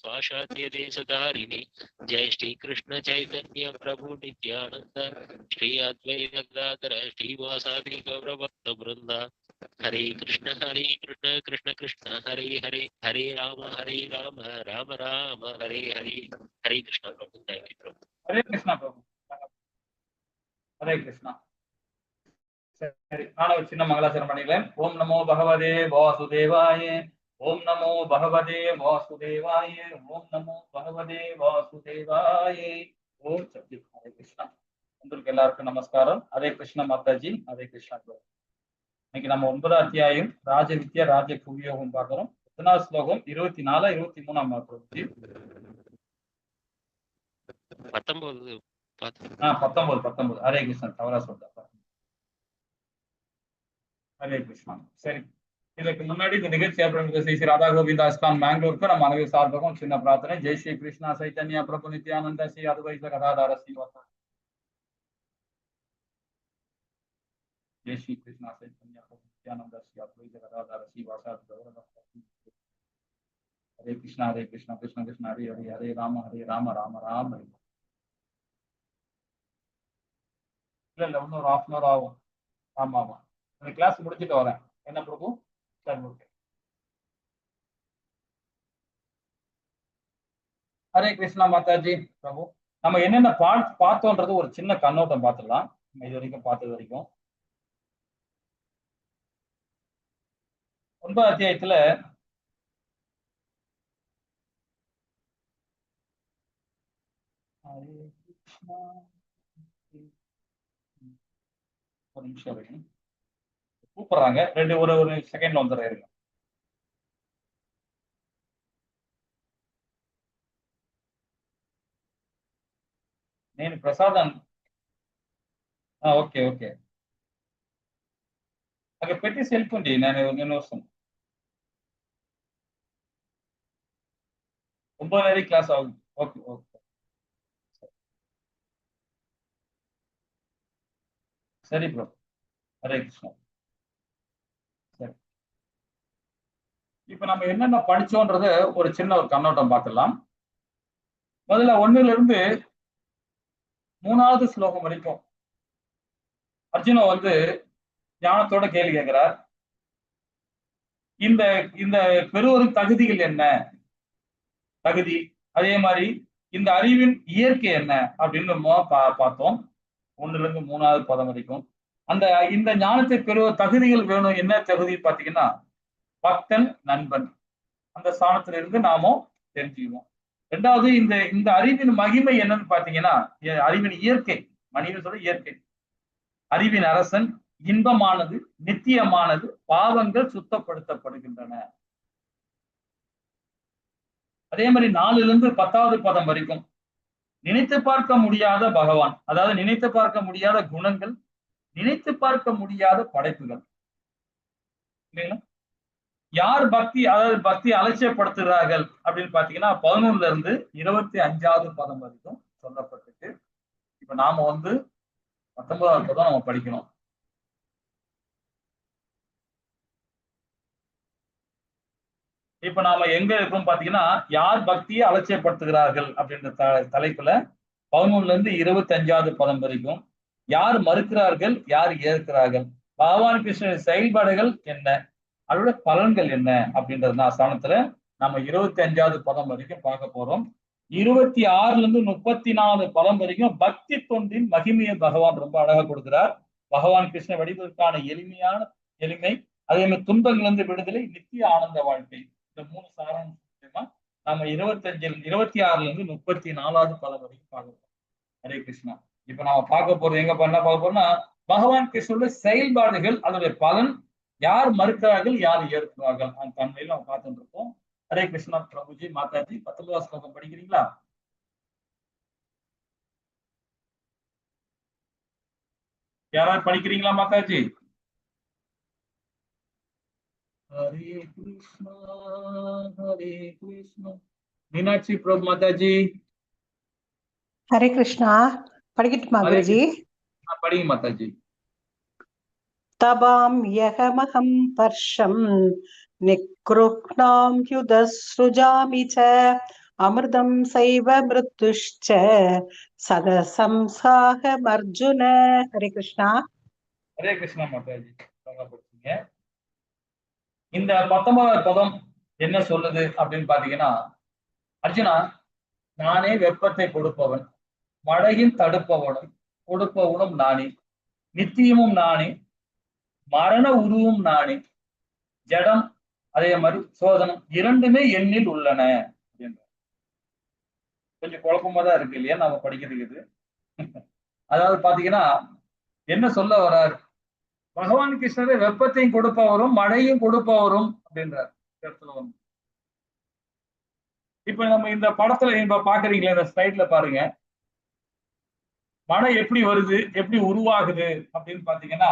स्वाशाद्य देशधारिणी जय श्री कृष्ण चैतन्य प्रभु नित्यानंद श्री अद्वैत गदाधर श्रीवासादि गौरभक्त वृंदा हरे कृष्ण कृष्ण कृष्ण हरे हरे हरे राम राम राम हरे हरे हरे कृष्ण प्रभु thank you प्रभु हरे कृष्णा प्रभु हरे कृष्णा சரி நான் ஒரு சின்ன மங்களாச்சரணம் பண்ணிக்கிறேன். ஓம் நமோ பகவதே வாசுதேவாய ஓம் நமோ பகவதே வாசுதேவாய ஓம் நமோ பகவதே வாசுதேவாய ஓம் சக்தி. ஹரே கிருஷ்ணா. உங்களுக்கு எல்லாருக்கும் நமஸ்காரம். ஹரே கிருஷ்ண மாதாஜி. ஹரே கிருஷ்ணா. இன்னைக்கு நம்ம 9வது அத்தியாயம் ராஜ வித்யா ராஜ குவியோகம் பார்க்கிறோம். எத்தனாவது ஸ்லோகம்? 24 23 பிரபுஜி 19. ஹரே கிருஷ்ணன் தவறா சொல்றேன். ஹரே கிருஷ்ணா. சரி, இதுக்கு முன்னாடி இந்த நிகழ்ச்சி அப்புறம் ஸ்ரீ ஸ்ரீ ராதா கோவிந்தா இஸ்கான் பெங்களூருக்கு நம்ம அனைவரும் சார்பாகவும் சின்ன பிரார்த்தனை. ஜெய் ஸ்ரீ கிருஷ்ணா சைத்தன்யா பிரபு நித்யானந்த ஸ்ரீ அத்வைத கதாதார ஸ்ரீவாசா. ஜெய் ஸ்ரீ கிருஷ்ணா சைத்தன்யா பிரபு நித்யானந்த ஸ்ரீ அத்வைத கதாதார ஸ்ரீவாசா. ஹரே கிருஷ்ணா கிருஷ்ண கிருஷ்ண ஹரே ஹரே ஹரே ராம ராம ராம ஹரே. இல்ல இன்னொரு 1/2 hour ஆகும். ஆமா அந்த கிளாஸ் முடிச்சுட்டு வரேன். என்ன பிரபு? சரி, ஓகே. ஹரே கிருஷ்ணா மாதாஜி. பிரபு நம்ம என்னென்ன பார்த்தோன்றது ஒரு சின்ன கண்ணோட்டம் பார்த்துடலாம். இது வரைக்கும் பார்த்தது வரைக்கும் 9வது அத்தியாயத்துல ஒரு நிமிஷம் இருக்கு, கூப்பிடுறாங்க. ஒரு செகண்ட்ல வந்துடுறேன். నేను ప్రసాదం ఓకే అక్కడ పెట్టేసి వెళ్ళిపోండి. నేను వస్తాను. 9:30 క్లాస్ అవుతుంది. ఓకే சரி ப்ரோ. ஹரே கிருஷ்ணா. சரி, இப்ப நம்ம என்னென்ன படிச்சோன்றது ஒரு சின்ன ஒரு கண்ணோட்டம் பார்க்கலாம். முதல்ல 1ல இருந்து 3வது ஸ்லோகம் வரைக்கும் அர்ஜுனா ஞானத்தோட கேள்வி கேட்கிறார். இந்த இந்த பெறுவதற்கு தகுதிகள் என்ன தகுதி, அதே மாதிரி இந்த அறிவின் இயற்கை என்ன அப்படின்னு பார்த்தோம். 1ல இருந்து 3வது பதம் வரைக்கும் இந்த ஞானத்தை பெறுவ தகுதிகள் வேணும். என்ன தகுதி பாத்தீங்கன்னா, பக்தன் நண்பன், அந்த ஸ்தானத்துல இருந்து நாமும் தெரிஞ்சுக்குவோம். 2வது இந்த அறிவின் மகிமை என்னன்னு பாத்தீங்கன்னா, அறிவின் இயற்கை, மனிதன் சொல்ற இயற்கை. அறிவின் அரசன், இன்பமானது, நித்தியமானது, பாவங்கள் சுத்தப்படுத்தப்படுகின்றன. அதே மாதிரி 4ல இருந்து 10வது பதம் வரைக்கும் நினைத்து பார்க்க முடியாத பகவான், அதாவது நினைத்து பார்க்க முடியாத குணங்கள், நினைத்து பார்க்க முடியாத படைப்புகள் இல்லைங்களா? யார் பக்தி அலட்சியப்படுத்துகிறார்கள் அப்படின்னு பாத்தீங்கன்னா 11ல இருந்து 25வது பதம் வரைக்கும் சொல்லப்பட்டிருக்கு. இப்ப நாம 19வது பதம் நம்ம படிக்கணும். இப்ப நாம எங்க இருக்கோம் பாத்தீங்கன்னா, யார் பக்தியை அலட்சியப்படுத்துகிறார்கள் அப்படின்ற தலைப்புல 11ல இருந்து 25வது பதம் வரைக்கும் யார் மறுக்கிறார்கள், யார் ஏற்கிறார்கள், பகவான் கிருஷ்ணன் செயல்பாடுகள் என்ன, அதோட பலன்கள் என்ன அப்படின்றது ஸ்தானத்துல நம்ம 25வது பதம் வரைக்கும் பார்க்க போறோம். 26ல இருந்து 34 பதம் வரைக்கும் பக்தி தொண்டின் மகிமையை பகவான் ரொம்ப அழகா கொடுக்கிறார். பகவான் கிருஷ்ண வடிவதற்கான எளிமை, அதே மாதிரி துன்பங்கள் இருந்து விடுதலை, நித்திய ஆனந்த வாழ்க்கை, இந்த 3 சாராம்சமா நம்ம 26ல இருந்து 34வது பதம் வரைக்கும் பார்க்க போறோம். ஹரே கிருஷ்ணா. இப்ப நாம பார்க்க போறது என்ன பார்க்க போறோம்னா, பகவான் கிருஷ்ணனுடைய செயல்பாடுகள், அதனுடைய பலன், யார் மறுக்கிறார்கள், யார் ஏற்கிறார்கள், அந்த தன்மையில நம்ம பார்த்துட்டு இருக்கோம். ஹரே கிருஷ்ணா. பிரபுஜி மாதாஜி 19வது ஸ்லோகம் படிக்கிறீங்களா? யாராவது படிக்கிறீங்களா மாதாஜி? ஹரே கிருஷ்ணா ஹரே கிருஷ்ணா. மீனாட்சி பிரபு மாதாஜி. ஹரே கிருஷ்ணா. படிக்கட்டுமா குருஜி? निकृह्णां ह्युदसृजामि च अमृतं सैव मृत्युश्च सदसंसाहमर्जुन. हरे कृष्णा. ஹரே கிருஷ்ணா மாதாஜி. படிச்சீங்க. இந்த 19வது பதம் என்ன சொல்லுது அப்படின்னு பாத்தீங்கன்னா, அர்ஜுனா, நானே வெப்பத்தை கொடுப்பவன், மழையின் தடுப்பவனும் கொடுப்பவனும் நானே, நித்தியமும் நானே, மரண உருவும் நானே, ஜடம் அதே மாதிரி சோதனம் இரண்டுமே எண்ணில் உள்ளன அப்படின்ற. கொஞ்சம் குழப்பமா தான் இருக்கு இல்லையா நாம படிக்கிறதுக்கு இது. அதாவது பாத்தீங்கன்னா என்ன சொல்ல வர்றாரு, பகவான் கிருஷ்ணரை வெப்பத்தையும் கொடுப்பவரும் மழையும் கொடுப்பவரும் அப்படின்றார் இடத்துல வந்து. இப்ப நம்ம இந்த படத்துல இப்ப பாக்குறீங்களா, இந்த ஸ்லைட்ல பாருங்க, மழை எப்படி வருது எப்படி உருவாகுது அப்படின்னு பாத்தீங்கன்னா,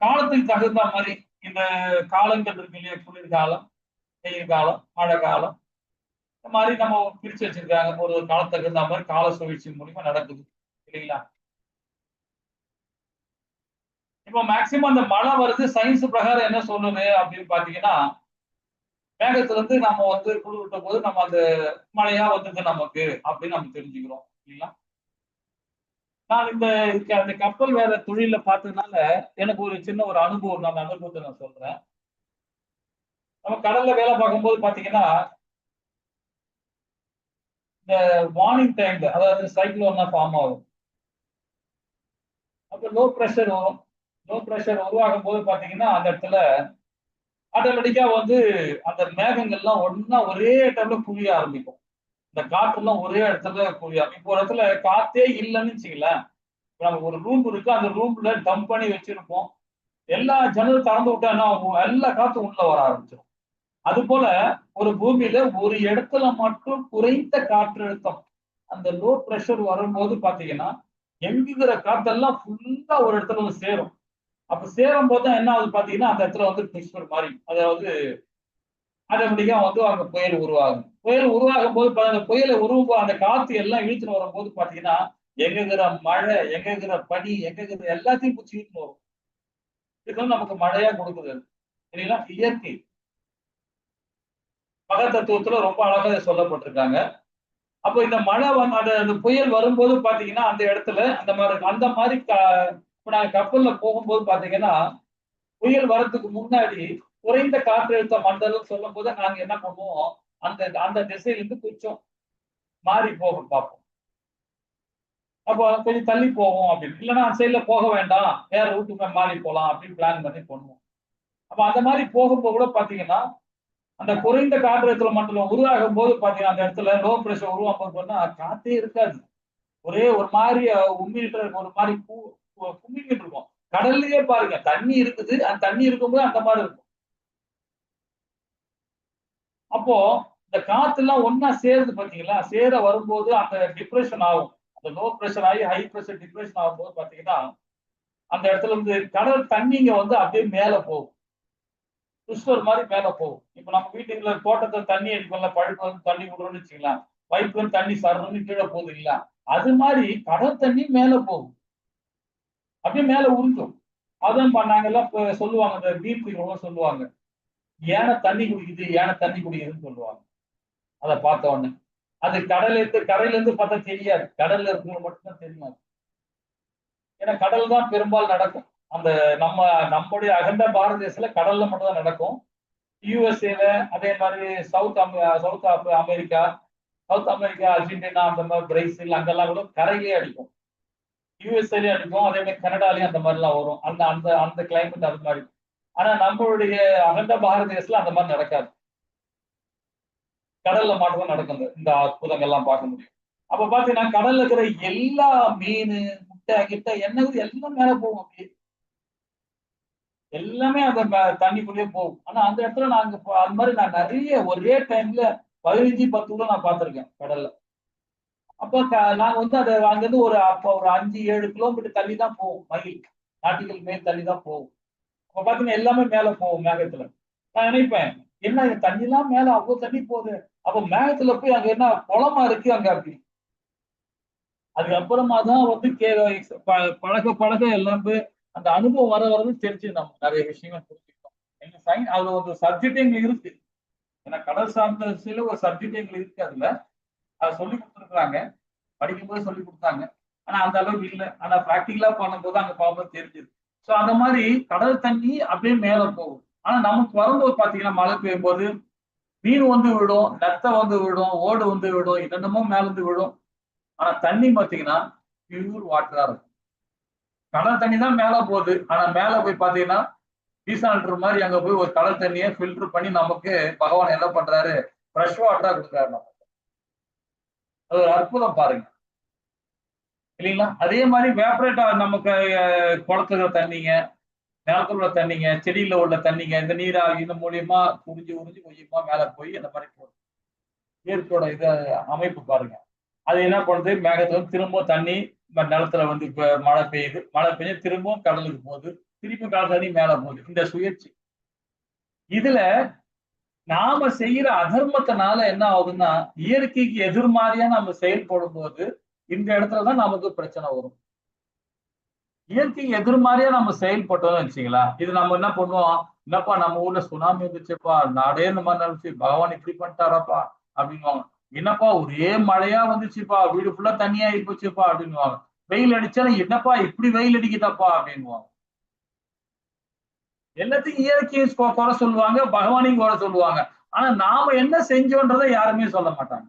காலத்துக்கு தகுந்த மாதிரி இந்த காலங்கள் இருக்கு இல்லையா, குளிர்காலம், வெயில் காலம், மழை காலம், இந்த மாதிரி நம்ம பிரிச்சு வச்சிருக்காங்க. ஒரு காலத்துக்கு தகுந்த மாதிரி கால சுழற்சி மூலியமா நடக்குது இல்லைங்களா. இப்போ மேக்சிமம் அந்த மழை வருது சயின்ஸ் பிரகாரம் என்ன சொல்லுது அப்படின்னு பாத்தீங்கன்னா, மேகத்துல இருந்து நம்ம வந்து குளிர் விட்ட போது நம்ம அந்த மழையா வந்தது நமக்கு அப்படின்னு நம்ம தெரிஞ்சுக்கிறோம் இல்லைங்களா. நான் அந்த கப்பல் வேற தொழில பார்த்ததுனால எனக்கு ஒரு சின்ன ஒரு அனுபவம், நான் அனுபவத்தை நான் சொல்றேன். நம்ம கடல்ல வேலை பார்க்கும்போது பாத்தீங்கன்னா, இந்த மார்னிங் டைம்ல அதாவது சைக்ளோன்னா ஃபார்ம் ஆகும். அப்ப லோ ப்ரெஷர் வரும். லோ ப்ரெஷர் உருவாகும் போது பாத்தீங்கன்னா அந்த இடத்துல ஆட்டோமேட்டிக்கா வந்து அந்த மேகங்கள்லாம் ஒன்னா ஒரே டைம்ல குவிய ஆரம்பிக்கும். இந்த காற்றுலாம் ஒரே இடத்துல குவிய இப்போ ஒரு இடத்துல காத்தே இல்லைன்னு வச்சுங்களேன், நமக்கு ஒரு ரூம் இருக்கு, அந்த ரூம்ல டம்ப் பண்ணி வச்சிருப்போம், எல்லா ஜன்னலும் திறந்து விட்டா என்ன ஆகும், எல்லா காத்தும் உள்ள வர ஆரம்பிச்சிடும். அது போல ஒரு பூமியில ஒரு இடத்துல மட்டும் குறைந்த காற்றழுத்தம், அந்த லோ ப்ரெஷர் வரும்போது பாத்தீங்கன்னா எங்குகிற காத்தெல்லாம் ஃபுல்லா ஒரு இடத்துல வந்து சேரும். அப்ப சேரும் போது என்ன ஆகுது பாத்தீங்கன்னா, அந்த இடத்துல வந்து பிக்சர் மாதிரி, அதாவது ஆட்டோமேட்டிக்கா வந்து அங்க புயல் உருவாகும். புயல் உருவாகும் போது அந்த புயலை உருவம் அந்த காத்து எல்லாம் இழுத்துட்டு வரும்போது பாத்தீங்கன்னா, எங்குகிற மழை, எங்குகிற பனி, எங்குகிற எல்லாத்தையும் பிடிச்சி இழுத்துட்டு வரும். இது வந்து நமக்கு மழையா கொடுக்குது சரிங்களா. இயற்கை மகத்தத்துவத்துல ரொம்ப அழகா சொல்லப்பட்டிருக்காங்க. அப்போ இந்த மழை வந்து அந்த புயல் வரும்போது பாத்தீங்கன்னா அந்த இடத்துல அந்த மாதிரி இப்ப நாங்க கப்பல்ல போகும்போது பாத்தீங்கன்னா, புயல் வரதுக்கு முன்னாடி குறைந்த காற்றழுத்த மண்டலம் சொல்லும் போது நாங்க என்ன பண்ணுவோம், அந்த அந்த திசையிலிருந்து கொஞ்சம் மாறி போக பார்ப்போம். அப்போ கொஞ்சம் தள்ளி போவோம் அப்படின்னு, இல்லைன்னா அந்த சைட்ல போக வேண்டாம் வேற ரூட்டுக்கு மாறி போகலாம் அப்படின்னு பிளான் பண்ணி பண்ணுவோம். அப்ப அந்த மாதிரி போகும்போது கூட பாத்தீங்கன்னா, அந்த குறைந்த காற்றழுத்த மண்டலம் உருவாகும் போது பாத்தீங்கன்னா அந்த இடத்துல லோ பிரஷர் உருவாகும் போது காத்தே இருக்காது. ஒரே ஒரு மாதிரி உண்மையிட்ட ஒரு மாதிரி கும்மிக்கிட்டு இருக்கும். கடல்லயே பாருங்க தண்ணி இருக்குது, அந்த தண்ணி இருக்கும்போது அந்த மாதிரி இருக்கும். அப்போ இந்த காத்து எல்லாம் ஒன்னா சேருது பாத்தீங்களா, சேர வரும்போது அந்த டிப்ரெஷன் ஆகும். அந்த லோ பிரஷர் ஆகி ஹை பிரஷர் டிப்ரெஷன் ஆகும்போது பாத்தீங்கன்னா அந்த இடத்துல இருந்து கடல் தண்ணிங்க வந்து அப்படியே மேல போகும், கிறிஸ்டல் மாதிரி மேல போகும். இப்ப நம்ம வீட்டுக்குள்ள தோட்டத்துல தண்ணி அடிக்கல, பழுப்பு வந்து தண்ணி விடுறோம்னு வச்சுக்கலாம், பைப்ல இருந்து தண்ணி சரணும்னு கீழே போகுது இல்ல, அது மாதிரி கடல் தண்ணி மேல போகும், அப்படியே மேல உறிஞ்சும். அதான் நாங்கெல்லாம் சொல்லுவாங்க, இந்த வீட்டுக்கு சொல்லுவாங்க, ஏன தண்ணி குடிக்குது ஏன தண்ணி குடிக்குதுன்னு சொல்லுவாங்க. அதை பார்த்த உடனே அது கரையில இருந்து பார்த்தா தெரியாது, கடல்ல இருக்கிறவங்க மட்டும்தான் தெரியும். ஏன்னா கடல் தான் பெரும்பாலும் நடக்கும். அந்த நம்முடைய அகண்ட பாரத தேசத்துல கடல்ல மட்டும் தான் நடக்கும். யூஎஸ்ஏல அதே மாதிரி சவுத் அமெரிக்கா, அர்ஜென்டினா, அந்த மாதிரி பிரேசில் அங்கெல்லாம் கூட கரையிலே அடிக்கும். யூஎஸ்ஏலயும் அடிக்கும், அதே மாதிரி கனடாலையும் அந்த மாதிரிலாம் வரும். அந்த அந்த அந்த கிளைமேட் அது மாதிரி. ஆனா நம்மளுடைய அகண்ட பாரத தேசத்துல அந்த மாதிரி நடக்காது. கடல்ல மட்டும்தான் நடக்கும் இந்த அற்புதங்கள்லாம் பார்க்க முடியும். அப்ப பாத்தீங்கன்னா கடல்ல இருக்கிற எல்லா மீன், முட்டை கிட்ட என்ன எல்லாம் மேல போகும், அப்படியே எல்லாமே அந்த தண்ணிக்குள்ளேயே போகும். ஆனா அந்த இடத்துல நாங்க அது மாதிரி நான் நிறைய ஒரே டைம்ல 15-10 கூட நான் பார்த்திருக்கேன் கடல்ல. அப்ப நாங்க வந்து அதை அங்கிருந்து அப்ப ஒரு 5-7 கிலோமீட்டர் தள்ளி தான் போகும், மைல் நாட்டிகள் மேல் தள்ளி தான் போகும். அப்ப பாத்தீங்கன்னா எல்லாமே மேல போகும் மேகத்துல. நான் நினைப்பேன், என்ன தண்ணி எல்லாம் மேல அவ்வளவு தண்ணி போகுது, அப்ப மேகத்துல போய் அங்க என்ன குளமா இருக்கு அங்க அப்படி. அதுக்கப்புறமா தான் வந்து பழக பழக எல்லாமே அந்த அனுபவம் வர வரது தெரிஞ்சு நம்ம நிறைய விஷயங்கள் புரிஞ்சுக்கிட்டோம். எங்க சயின்ஸ் அதுல ஒரு சப்ஜெக்ட் எங்களுக்கு இருக்கு. ஏன்னா கடல் சார்ந்த சில ஒரு சப்ஜெக்ட் எங்களுக்கு இருக்கு. அதுல அதை சொல்லி கொடுத்துருக்குறாங்க, படிக்கும்போது சொல்லி கொடுத்தாங்க. ஆனா அந்த அளவுக்கு இல்லை. ஆனா பிராக்டிகலா பண்ணும்போது அங்க பார்க்கும்போது தெரிஞ்சிருக்கு. ஸோ அந்த மாதிரி கடல் தண்ணி அப்படியே மேல போகும். ஆனா நமக்கு வரும்போது பாத்தீங்கன்னா மழை பெய்யும் போது மீன் வந்து விடும், நத்தை வந்து விடும், ஓடு வந்து விடும், என்னென்னமோ மேல இருந்து விடும். ஆனா தண்ணி பாத்தீங்கன்னா பியூர் வாட்டரா இருக்கும். கடல் தண்ணி தான் மேல போகுது. ஆனா மேல போய் பாத்தீங்கன்னா டீசால்டர் மாதிரி அங்க போய் ஒரு கடல் தண்ணியை ஃபில்டர் பண்ணி நமக்கு பகவான் என்ன பண்றாரு, ஃப்ரெஷ் வாட்டரா கொடுக்குறாரு நமக்கு. அது ஒரு அற்புதம் பாருங்க, இல்லைங்களா? அதே மாதிரி வேப்பரேட்டா நமக்கு குளத்துல தண்ணிங்க, நிலத்துல உள்ள தண்ணிங்க, செடியில உள்ள தண்ணிங்க, இந்த நீராவி இந்த மூலியமா உறிஞ்சி உறிஞ்சி கொஞ்சமா மேல போய் அந்த மாதிரி போகும். இயற்கையோட இத அமைப்பு பாருங்க. அது என்ன பண்ணுது, மேகத்துல வந்து திரும்ப தண்ணி நிலத்துல வந்து இப்ப மழை பெய்யுது, மழை பெய்ஞ்சு திரும்பவும் கடலுக்கு போகுது, திருப்பி கடல் தண்ணி மேல போகுது. இந்த சுழற்சி இதுல நாம செய்யற அதர்மத்தினால என்ன ஆகுதுன்னா, இயற்கைக்கு எதிர்மாறியா நம்ம செயல்படும் போது இந்த இடத்துலதான் நமக்கு பிரச்சனை வரும். இயற்கைக்கு எதிர்மாறியா நம்ம செயல்பட்டோம்னு வச்சுங்களா, இது நம்ம என்ன பண்ணுவோம், என்னப்பா நம்ம ஊர்ல சுனாமி வந்துச்சுப்பா, நாடே இந்த மாதிரி நடந்துச்சு, பகவான் இப்படி பண்ணிட்டாராப்பா அப்படின்னுவாங்க. என்னப்பா ஒரே மழையா வந்துச்சுப்பா, வீடு ஃபுல்லா தண்ணியா ஆகி போச்சுப்பா அப்படின்னுவாங்க. வெயில் அடிச்சாலும் என்னப்பா இப்படி வெயில் அடிக்குதாப்பா அப்படின்னுவாங்க. எல்லாத்தையும் இயற்கையை குறை சொல்லுவாங்க, பகவானையும் குறை சொல்லுவாங்க. ஆனா நாம என்ன செஞ்சோன்றதை யாருமே சொல்ல மாட்டாங்க,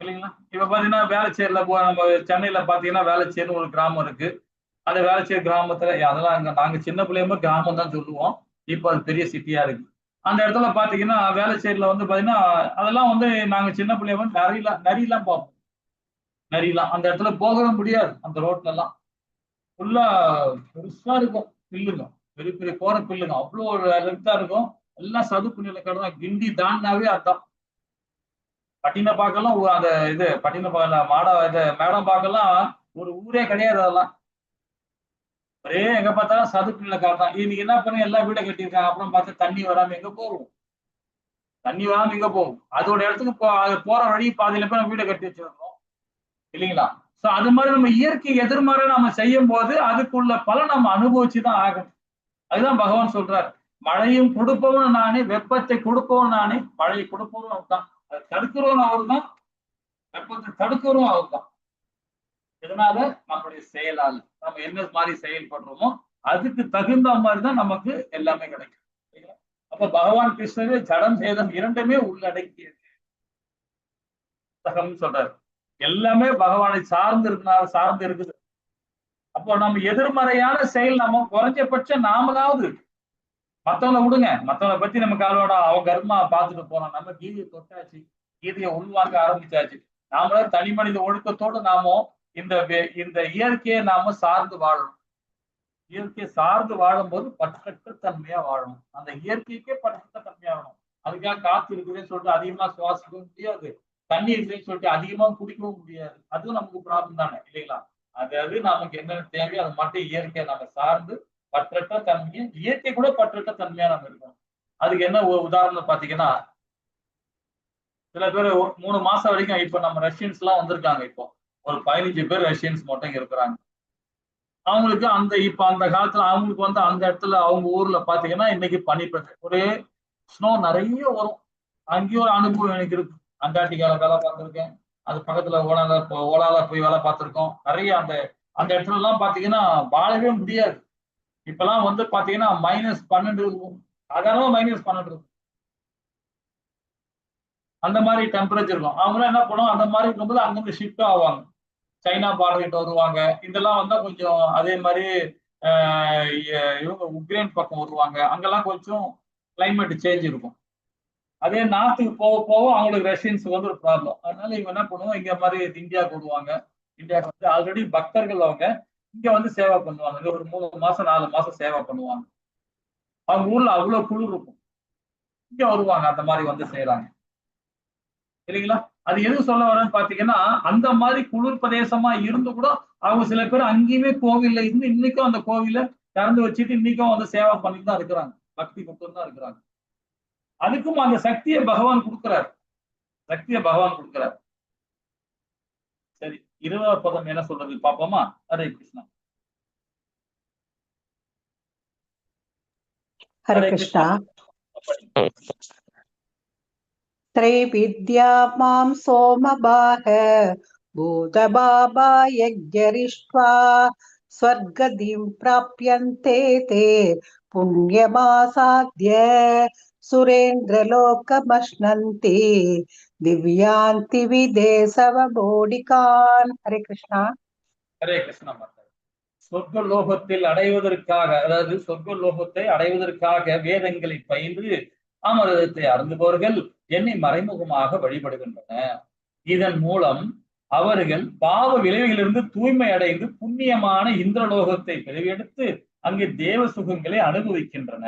இல்லைங்களா? இப்ப பாத்தீங்கன்னா வேளச்சேரியில நம்ம சென்னையில பாத்தீங்கன்னா வேளச்சேரின்னு ஒரு கிராமம் இருக்கு. அந்த வேளச்சேரி கிராமத்துல அதெல்லாம் நாங்க சின்ன பிள்ளையுமே கிராமம் தான் சொல்லுவோம். இப்ப அது பெரிய சிட்டியா இருக்கு. அந்த இடத்துல பாத்தீங்கன்னா வேளச்சேரியில வந்து பாத்தீங்கன்னா அதெல்லாம் வந்து நாங்க சின்ன பிள்ளைய வந்து நரியெல்லாம் பார்ப்போம். நரியெல்லாம் அந்த இடத்துல போகவே முடியாது. அந்த ரோட்ல எல்லாம் ஃபுல்லா பெருசா இருக்கும் பில்லுங்க, பெரிய பெரிய கோர பில்லுங்க, அவ்வளோ ஒரு லென்த்தா இருக்கும். எல்லாம் சதுப்பு நிலக்கடை தான். கிண்டி தாண்டினாவே அதான். பட்டினப்பாக்கெல்லாம் அந்த இது பட்டினப்பாக்கல இது மேடம்பாக்கெல்லாம் ஒரு ஊரே கிடையாது அதெல்லாம். ஒரே எங்க பார்த்தாலும் சதுப்பு நிலக்காடு தான். இன்னைக்கு என்ன பண்ணி எல்லாம் வீடை கட்டியிருக்காங்க. அப்புறம் பார்த்தா தண்ணி வராம எங்க போகும், தண்ணி வராம எங்க போகும். அதோட இடத்துக்கு அது போற வழி பாதையில போய் நம்ம வீடை கட்டி வச்சிருக்கோம், இல்லைங்களா? சோ அது மாதிரி நம்ம இயற்கை எதிர்மறை நம்ம செய்யும் போது அதுக்குள்ள பலன் நம்ம அனுபவிச்சுதான் ஆகணும். அதுதான் பகவான் சொல்றாரு, மழையும் கொடுப்பவனும் நானே, வெப்பத்தை கொடுப்பவன் நானே, மழையை கொடுப்பவனும் அவர் தான், அதை தடுக்கிறவன் அவர் தான், வெப்பத்தை தடுக்கிறவரும் அவர் தான். இதனால நம்முடைய செயலால் நம்ம என்ன மாதிரி செயல்படுறோமோ அதுக்கு தகுந்த மாதிரிதான் நமக்கு எல்லாமே கிடைக்கும். அப்ப பகவான் கிருஷ்ணரே ஜடம் சேதம் இரண்டுமே உள்ளடக்கியது சொல்றாரு. எல்லாமே பகவானை சார்ந்து இருக்கிறனால சார்ந்து இருக்குது. அப்போ நம்ம எதிர்மறையான செயல் நம்ம குறைஞ்சபட்சம் நாமளாவது, மத்தவங்களை விடுங்க, மத்தவங்களை பத்தி நம்ம காலோட அவங்க கர்மா பார்த்துட்டு போறோம். நம்ம கீதையை தொட்டாச்சு, கீதையை உள்வாங்க ஆரம்பிச்சாச்சு. நாமளே தனி மனித ஒழுக்கத்தோடு நாம இந்த இந்த இயற்கையை நாம சார்ந்து வாழணும். இயற்கையை சார்ந்து வாழும்போது பற்றற்ற தன்மையா வாழணும். அந்த இயற்கைக்கே பற்றற்ற தன்மையா வாழணும். அதுக்காக காத்து இருக்குதுன்னு சொல்லிட்டு அதிகமா சுவாசிக்கவும் முடியாது, தண்ணி இருக்குதுன்னு சொல்லிட்டு அதிகமா குடிக்கவும் முடியாது. அதுவும் நமக்கு ப்ராப்ளம் தானே, இல்லைங்களா? அதாவது நமக்கு என்னென்ன தேவையோ அதை மட்டும் இயற்கையை நம்ம சார்ந்து பற்றற்ற தன்மையை, இயற்கை கூட பற்றற்ற தன்மையா நம்ம இருக்கணும். அதுக்கு என்ன உதாரணம் பாத்தீங்கன்னா, சில பேர் 3 மாசம் வரைக்கும் இப்ப நம்ம ரஷ்யன்ஸ் எல்லாம் வந்திருக்காங்க. இப்போ ஒரு 15 பேர் ரஷ்யன்ஸ் மட்டும் இருக்கிறாங்க. அவங்களுக்கு இப்ப அந்த காலத்துல அவங்களுக்கு வந்து அந்த இடத்துல அவங்க ஊர்ல பாத்தீங்கன்னா இன்னைக்கு பனிப்பட்டு ஒரே ஸ்னோ நிறைய வரும். அங்கேயும் ஒரு அனுபவம் எனக்கு இருக்கு. அண்டார்டிகால வேலை பார்த்திருக்கேன். அது பக்கத்துல ஓலால போய் வேலை பார்த்திருக்கோம். நிறைய அந்த அந்த இடத்துல எல்லாம் பாத்தீங்கன்னா வாழவே முடியாது. இப்பெல்லாம் வந்து பாத்தீங்கன்னா -12 இருக்கும். சாதாரணமா -12 இருக்கும். அந்த மாதிரி டெம்பரேச்சர் இருக்கும். அவங்க எல்லாம் என்ன பண்ணுவோம், அந்த மாதிரி இருக்கும்போது அங்கிருந்து ஷிஃப்ட் ஆவாங்க. சைனா பார்டர் கிட்ட வருவாங்க. இதெல்லாம் வந்தா கொஞ்சம் அதே மாதிரி இவங்க உக்ரைன் பக்கம் வருவாங்க. அங்கெல்லாம் கொஞ்சம் கிளைமேட் சேஞ்ச் இருக்கும். அதே நார்த்துக்கு போக போக அவங்களுக்கு ரஷ்யன்ஸ் வந்து ஒரு ப்ராப்ளம். அதனால இவங்க என்ன பண்ணுவோம், இங்க மாதிரி இந்தியாவுக்கு வருவாங்க. இந்தியாவுக்கு வந்து ஆல்ரெடி பக்தர்கள் அவங்க இங்க வந்து சேவை பண்ணுவாங்க. இங்க ஒரு 3 மாசம் 4 மாசம் சேவை பண்ணுவாங்க. அவங்க ஊர்ல அவ்வளவு குளிர் இருக்கும். இங்க வருவாங்க, அந்த மாதிரி வந்து செய்யறாங்க, இல்லைங்களா? அது எது சொல்ல வரேன்னு பாத்தீங்கன்னா, அந்த மாதிரி குளிர் பிரதேசமா இருந்து கூட அவங்க சில பேர் அங்கேயுமே கோவில்ல இருந்து இன்னைக்கும் அந்த கோவில திறந்து வச்சுட்டு இன்னைக்கும் வந்து சேவை பண்ணிட்டு தான் இருக்கிறாங்க. பக்தி மட்டும் தான் இருக்கிறாங்க. அதுக்கும் அந்த சக்தியை பகவான் கொடுக்கிறார். சக்தியை பகவான் கொடுக்கிறார். சரி, 20வது பதம் என்ன சொல்றது பாப்போமா? ஹரே கிருஷ்ணா. हरे ஹரே कृष्णा கிருஷ்ணா. त्रैविद्या मां सोमबाह भूतबाबा यज्ञरिष्ट्वा स्वर्गतिं प्राप्यन्ते ते पुण्यमासाद्य सुरेन्द्रलोकमश्नन्ति दिव्यान्ति विदेशवबोडिकान् हरे कृष्णा ஹரே கிருஷ்ணா மாதா. சொர்க்க லோகத்தில் அடைவதற்காக, அதாவது சொர்க்க லோகத்தை அடைவதற்காக வேதங்களை பயின்று அமிர்தத்தை அருந்துபவர்கள் என்னை மறைமுகமாக வழிபடுகின்றன. இதன் மூலம் அவர்கள் பாவ விளைவுகளிலிருந்து தூய்மை அடைந்து புண்ணியமான இந்திரலோகத்தை பிறவியெடுத்து அங்கே தேவ சுகங்களை அனுபவிக்கின்றன.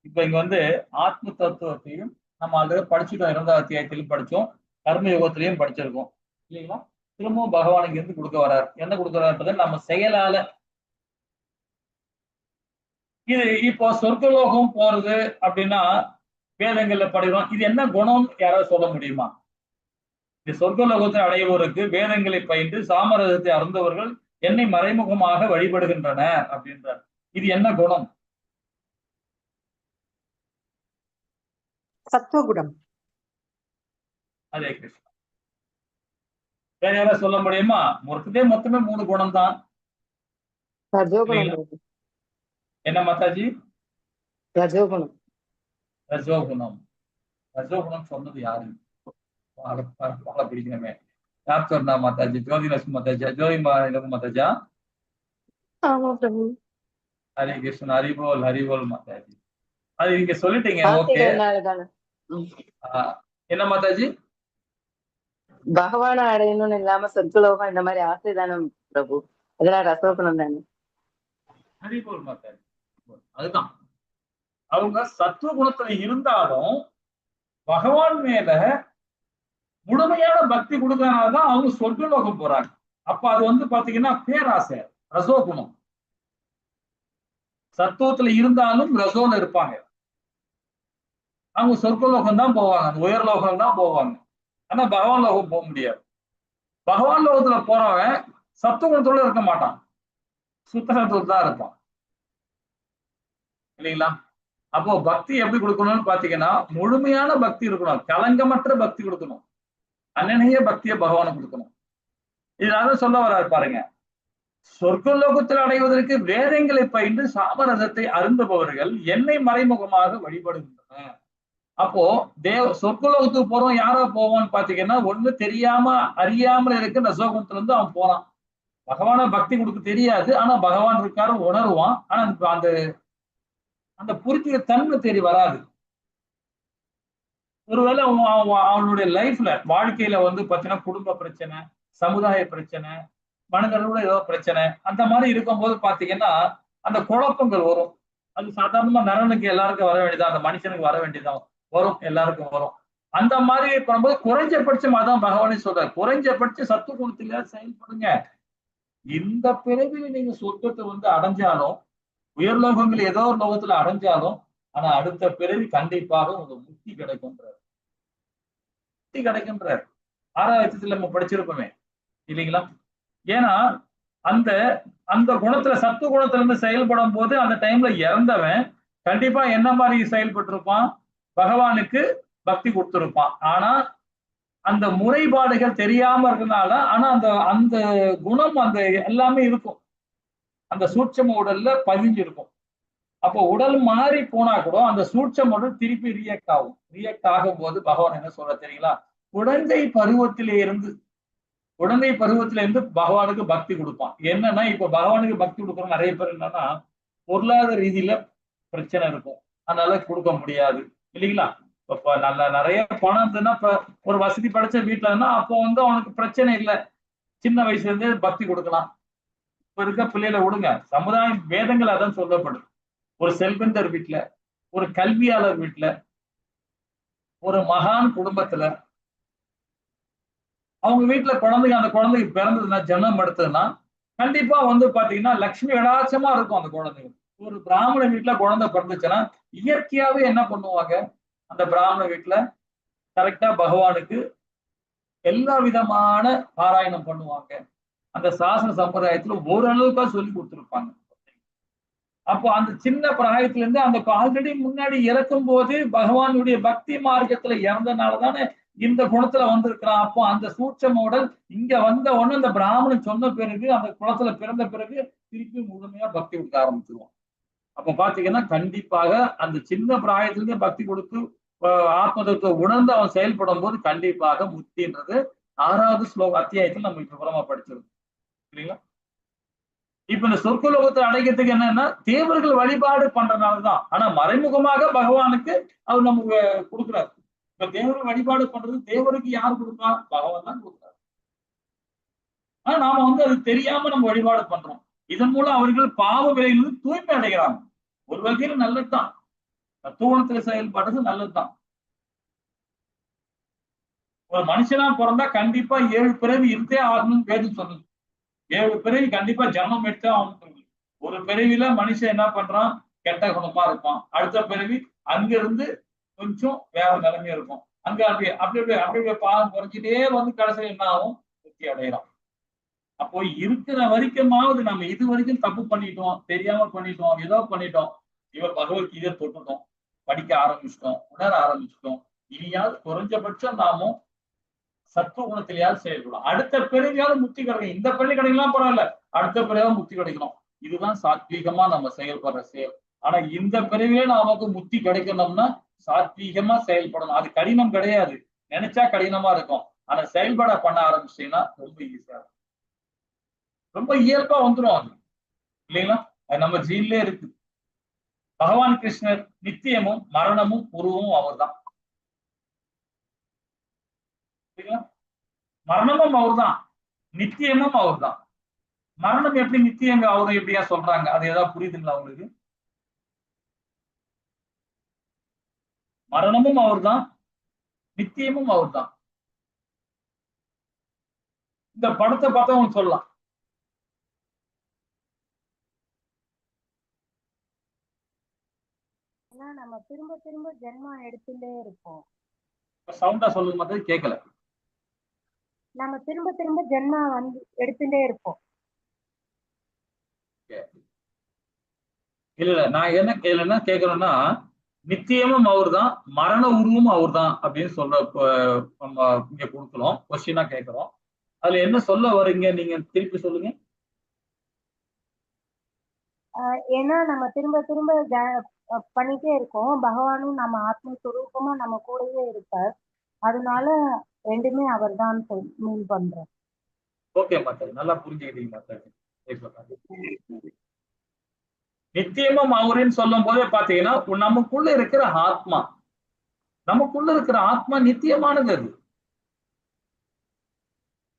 இப்ப இங்க ஆத்ம தத்துவத்தையும் நம்ம ஆல்ரெடி படிச்சுட்டோம், 2வது அத்தியாயத்திலும் படிச்சோம், கர்ம யுகத்திலையும் படிச்சிருக்கோம் இல்லைங்களா. திரும்பவும் பகவான் இங்க இருந்து கொடுக்க வர்றாரு. என்ன கொடுக்க வர்றாரு? நம்ம செயலால. இது இப்போ சொர்க்கலோகம் போறது அப்படின்னா வேதங்கள்ல படிக்கிறோம். இது என்ன குணம் யாராவது சொல்ல முடியுமா? இந்த சொர்க்கலோகத்தை அடையவோருக்கு வேதங்களை பயின்று சாமரதத்தை அருந்தவர்கள் என்னை மறைமுகமாக வழிபடுகின்றன அப்படின்றார். இது என்ன குணம்? சத்துவகுணம். ஹரே கிருஷ்ணா. வேற யாராவது சொல்ல முடியுமா? மொத்தமே 3 குணம் தான். என்ன மாதாஜி? ரஜோகுணம். ரஜோகுணம். ரஜோகுணம் சொன்னது யாரு? பாட பிடிக்கணுமே. யார் சொன்னா மாதாஜி? ஜோதி லட்சுமி மாதாஜா? ஜோதி மாதாஜா? ஆமா பிரபு. ஹரே கிருஷ்ணன். ஹரிபோல் ஹரிபோல் மாதாஜி. அது நீங்க சொல்லிட்டீங்க. ஓகே. என்ன மாதாஜி? பகவான அடையணும்னு இல்லாம சொர்க்கலோகம் இந்த மாதிரி ஆசை தானே பிரபு. அதெல்லாம் ரசோகுணம் தானே. ஹரிபோல் மாதாஜி. அதுதான் அவங்க சத்துவ குணத்துல இருந்தாலும் பகவான் மேல முழுமையான பக்தி கொடுக்கறதுனாலதான் அவங்க சொர்க்கலோகம் போறாங்க. அப்ப அது பாத்தீங்கன்னா பேராசை, ரசோகுணம். சத்துவத்துல இருந்தாலும் ரசோல இருப்பாங்க. அவங்க சொர்க்கலோகம் தான் போவாங்க, உயர் லோகம் தான் போவாங்க. ஆனா பகவான் லோகம் போக முடியாது. பகவான் லோகத்துல போறவன் சத்துவகுணத்தோட இருக்க மாட்டான், சுத்த சத்துவத்துல தான் இருப்பான் இல்லைங்களா. அப்போ பக்தி எப்படி கொடுக்கணும்னு பாத்தீங்கன்னா முழுமையான பக்தி இருக்கணும், கலங்கமற்ற பக்தி கொடுக்கணும், அனநிய பக்தியை பகவானை கொடுக்கணும். இதனால சொல்ல வர்றாரு பாருங்க, சொர்க்கலோகத்தில் அடைவதற்கு வேதங்களை பயின்று சாமரசத்தை அருந்துபவர்கள் என்னை மறைமுகமாக வழிபடுகின்றன. அப்போ சொர்க்கலோகத்துக்கு போறோம், யாரோ போவோம்னு பாத்தீங்கன்னா ஒண்ணு தெரியாம அறியாமல் இருக்க ரசோகுணத்துல இருந்து அவன் போறான். பகவான பக்தி கொடுக்க தெரியாது, ஆனா பகவான் இருக்காரு உணர்வான். ஆனா அந்த அந்த புரிஞ்சுக்க தன்மை தெரிய வராது. ஒருவேளை அவனுடைய லைஃப்ல வாழ்க்கையில பாத்தீங்கன்னா குடும்ப பிரச்சனை, சமுதாய பிரச்சனை, மனிதர்களோட ஏதோ பிரச்சனை, அந்த மாதிரி இருக்கும்போது பாத்தீங்கன்னா அந்த குழப்பங்கள் வரும். அது சாதாரணமா நரனுக்கு எல்லாருக்கும் வர வேண்டியதான், அந்த மனுஷனுக்கு வர வேண்டியதான், வரும், எல்லாருக்கும் வரும். அந்த மாதிரி பண்ணும்போது குறைஞ்சபட்சம் அதான் பகவானே சொல்றாரு, குறைஞ்சபட்ச சத்துவ குணத்தில செயல்படுங்க. இந்த பிறவில நீங்க சொர்க்கத்தை அடைஞ்சாலும், உயர்லோகங்கள் ஏதோ ஒரு லோகத்துல அடைஞ்சாலும், ஆனா அடுத்த பிறவி கண்டிப்பாக உங்களுக்கு முக்தி கிடைக்கும்ன்றார். முக்தி கிடைக்கும்ன்றார். 6வது நம்ம படிச்சிருப்போமே இல்லைங்களா. ஏன்னா அந்த அந்த குணத்துல சத்துவ குணத்துல இருந்து செயல்படும் போது அந்த டைம்ல இறந்தவன் கண்டிப்பா என்ன மாதிரி செயல்பட்டு இருப்பான்? பகவானுக்கு பக்தி கொடுத்திருப்பான். ஆனா அந்த முறைப்பாடுகள் தெரியாம இருக்கனால, ஆனா அந்த அந்த குணம் அந்த எல்லாமே இருக்கும், அந்த சூட்சம உடல்ல பதிஞ்சிருக்கும். அப்போ உடல் மாறி போனா கூட அந்த சூட்சம உடல் திருப்பி ரியாக்ட் ஆகும். ரியாக்ட் ஆகும் போது பகவான் என்ன சொல்ற தெரியுங்களா? குழந்தை பருவத்திலே இருந்து பகவானுக்கு பக்தி கொடுப்பான். என்னன்னா இப்ப பகவானுக்கு பக்தி கொடுக்குற நிறைய பேர் என்னன்னா பொருளாதார ரீதியில பிரச்சனை இருக்கும், அதனால கொடுக்க முடியாது இல்லைங்களா. இப்ப நிறைய பணம் இருந்ததுன்னா, இப்ப ஒரு வசதி படைச்ச வீட்டுல இருந்தா அப்போ அவனுக்கு பிரச்சனை இல்லை, சின்ன வயசுல இருந்தே பக்தி கொடுக்கலாம். இப்ப இருக்க பிள்ளைகளை விடுங்க, சமுதாயம் வேதங்கள் அதான் சொல்லப்படுது. ஒரு செல்வந்தர் வீட்டுல, ஒரு கல்வியாளர் வீட்டுல, ஒரு மகான் குடும்பத்துல அவங்க வீட்டுல குழந்தைங்க, அந்த குழந்தைக்கு பிறந்ததுன்னா, ஜன்மம் எடுத்ததுன்னா கண்டிப்பா பாத்தீங்கன்னா லட்சுமி கடாட்சமா இருக்கும் அந்த குழந்தைங்க. ஒரு பிராமண வீட்டுல குழந்தை பிறந்துச்சுன்னா இயற்கையாவே என்ன பண்ணுவாங்க? அந்த பிராமண வீட்டுல கரெக்டா பகவானுக்கு எல்லா விதமான பாராயணம் பண்ணுவாங்க. அந்த சாசன சம்பிரதாயத்துல ஓரளவுக்கா சொல்லி கொடுத்துருப்பாங்க. அப்போ அந்த சின்ன பிராயத்துல இருந்து அந்த ஆல்ரெடி முன்னாடி இறக்கும் போது பகவானுடைய பக்தி மார்க்கத்துல இறந்தனாலதானே இந்த குணத்துல வந்திருக்கிறான். அப்போ அந்த சூட்சமோடல் இங்க வந்த உடனே அந்த பிராமணன் சொன்ன பிறகு அந்த குளத்துல பிறந்த பிறகு திருப்பி முழுமையா பக்தி கொடுக்க ஆரம்பிச்சிருவான். அப்ப பாத்தீங்கன்னா கண்டிப்பாக அந்த சின்ன பிராயத்திலிருந்து பக்தி கொடுத்து ஆத்மதத்துவ உணர்ந்து அவன் செயல்படும் போது கண்டிப்பாக முக்தின்றது 6வது அத்தியாயத்தில் நம்ம விவரமா படிச்சிருக்கோம் இல்லைங்களா. இப்ப இந்த சொர்க்கலோகத்தை அடைக்கிறதுக்கு என்னன்னா தேவர்கள் வழிபாடு பண்றதுனாலதான். ஆனா மறைமுகமாக பகவானுக்கு அவர் நமக்கு கொடுக்குறாரு. இப்ப தேவர்கள் வழிபாடு பண்றது தேவருக்கு யார் கொடுப்பா? பகவான் தான் கொடுக்குறாரு. ஆனா நாம அது தெரியாம நம்ம வழிபாடு பண்றோம். இதன் மூலம் அவர்கள் பாவ விலையிலிருந்து தூய்மை அடைகிறாங்க. ஒரு வகையில நல்லதுதான், தத்துவத்துல செயல்படுறது நல்லதுதான். ஒரு மனுஷனா பிறந்தா கண்டிப்பா 7 பிறவி இருந்தே ஆகணும்னு வேதம் சொல்லுது. 7 பிறவி கண்டிப்பா ஜன்மம் எடுத்தே ஆகணும். ஒரு பிறவில மனுஷன் என்ன பண்றான்? கெட்ட குணமா இருப்பான். அடுத்த பிறவி அங்கிருந்து கொஞ்சம் வேற நிலைமை இருக்கும். அங்க அப்படி அப்படி பாவம் குறைஞ்சிட்டே கடைசியில் என்ன ஆகும்? முக்தி அடையலாம். அப்போ இருக்கிற வரைக்குமாவது நம்ம இது வரைக்கும் தப்பு பண்ணிட்டோம், தெரியாம பண்ணிட்டோம், ஏதோ பண்ணிட்டோம். பகவத்கீதை தொட்டுட்டோம், படிக்க ஆரம்பிச்சிட்டோம், உணர ஆரம்பிச்சிட்டோம். இனியாவது குறைஞ்சபட்சம் நாமும் சத்துவ குணத்திலேயாவது செயல்படும். அடுத்த பிறவியாவது முக்தி கிடைக்கும். இந்த பிறவி கிடைக்கலாம் பரவாயில்ல, அடுத்த பிறவியாவது முக்தி கிடைக்கணும். இதுதான் சாத்வீகமா நம்ம செயல்படுற செயல். ஆனா இந்த பிறவிலே நமக்கு முக்தி கிடைக்கணும்னா சாத்வீகமா செயல்படணும். அது கடினம் கிடையாது, நினைச்சா கடினமா இருக்கும். ஆனா செயல்பட பண்ண ஆரம்பிச்சீங்கன்னா ரொம்ப ஈஸியா இருக்கும், ரொம்ப இயல்பா வந்துடும் அது இல்லைங்களா. அது நம்ம ஜீன்லே இருக்கு. பகவான் கிருஷ்ணர் நித்தியமும் மரணமும் உருவமும் அவர் தான். மரணமும் அவர் தான், நித்தியமும் அவர் தான். மரணம் எப்படி நித்தியம் அவரு எப்படியா சொல்றாங்க? அது ஏதாவது புரியுதுங்களா அவங்களுக்கு? மரணமும் அவர் தான், நித்தியமும் அவர் தான். இந்த படத்தை பார்த்தா உங்களுக்கு சொல்லலாம். நம்ம திரும்ப திரும்ப ஜென்மம் எடுத்துட்டே இருப்போம். சவுண்டா சொல்லுங்க, மட்டும் கேட்கல. நம்ம திரும்ப திரும்ப ஜென்மம் எடுத்துட்டே இருப்போம். இல்ல நான் என்ன கேட்கிறேன்னா, நித்தியமும் அவர் தான், மரண உருவமும் அவர் தான் அப்படின்னு சொல்ற நம்ம இங்க கொடுக்கிறோம், கொஸ்டினா கேட்கிறோம். அதுல என்ன சொல்ல வரீங்க நீங்க திருப்பி சொல்லுங்க. ஏன்னா நம்ம திரும்ப திரும்ப பண்ணிட்டே இருக்கோம். பகவானும் நம்ம ஆத்மஸ்வரூபமா நம்ம கூடவே இருப்பார். அதனால ரெண்டுமே அவர் தான் மீன் பண்றோம். ஓகே மாத்தாஜி, நல்லா புரிஞ்சுக்கிட்டீங்க மாத்தாஜி. நித்தியமும் அவருன்னு சொல்லும் போதே பாத்தீங்கன்னா நமக்குள்ள இருக்கிற ஆத்மா, நமக்குள்ள இருக்கிற ஆத்மா நித்தியமானது. அது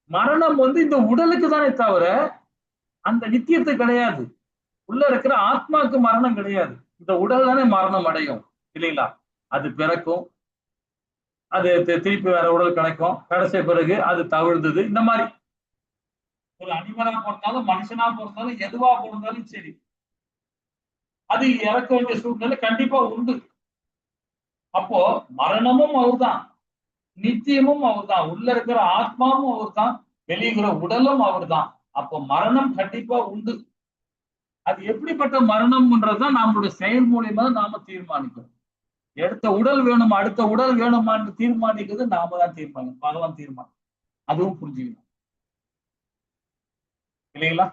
மரணம் இந்த உடலுக்கு தானே தவிர அந்த நித்தியத்துக்கு கிடையாது. உள்ள இருக்கிற ஆத்மாவுக்கு மரணம் கிடையாது. இந்த உடல் தானே மரணம் அடையும் இல்லைங்களா. அது பிறக்கும், அது திருப்பி வேற உடல் கிடைக்கும், கடைசி பிறகு அது தவிழ்ந்தது. இந்த மாதிரி ஒரு அனிமலா பிறந்தாலும் மனுஷனா பிறந்தாலும் எதுவா பிறந்தாலும் சரி, அது இறக்க வேண்டிய சூழ்நிலை கண்டிப்பா உண்டு. அப்போ மரணமும் அவர் தான், நித்தியமும் அவர் தான், உள்ள இருக்கிற ஆத்மாவும் அவர் தான், வெளியிற உடலும் அவர் தான். அப்போ மரணம் கண்டிப்பா உண்டு. அது எப்படிப்பட்ட மரணம்ன்றதுதான் நம்மளுடைய செயல் மூலியமா நாம தீர்மானிக்கிறோம். அடுத்த உடல் வேணுமா, அடுத்த உடல் வேணுமான்னு தீர்மானிக்கிறது நாம தான் தீர்மானிக்கணும், பகவான் தீர்மானம். அதுவும் புரிஞ்சுக்கணும் இல்லைங்களா.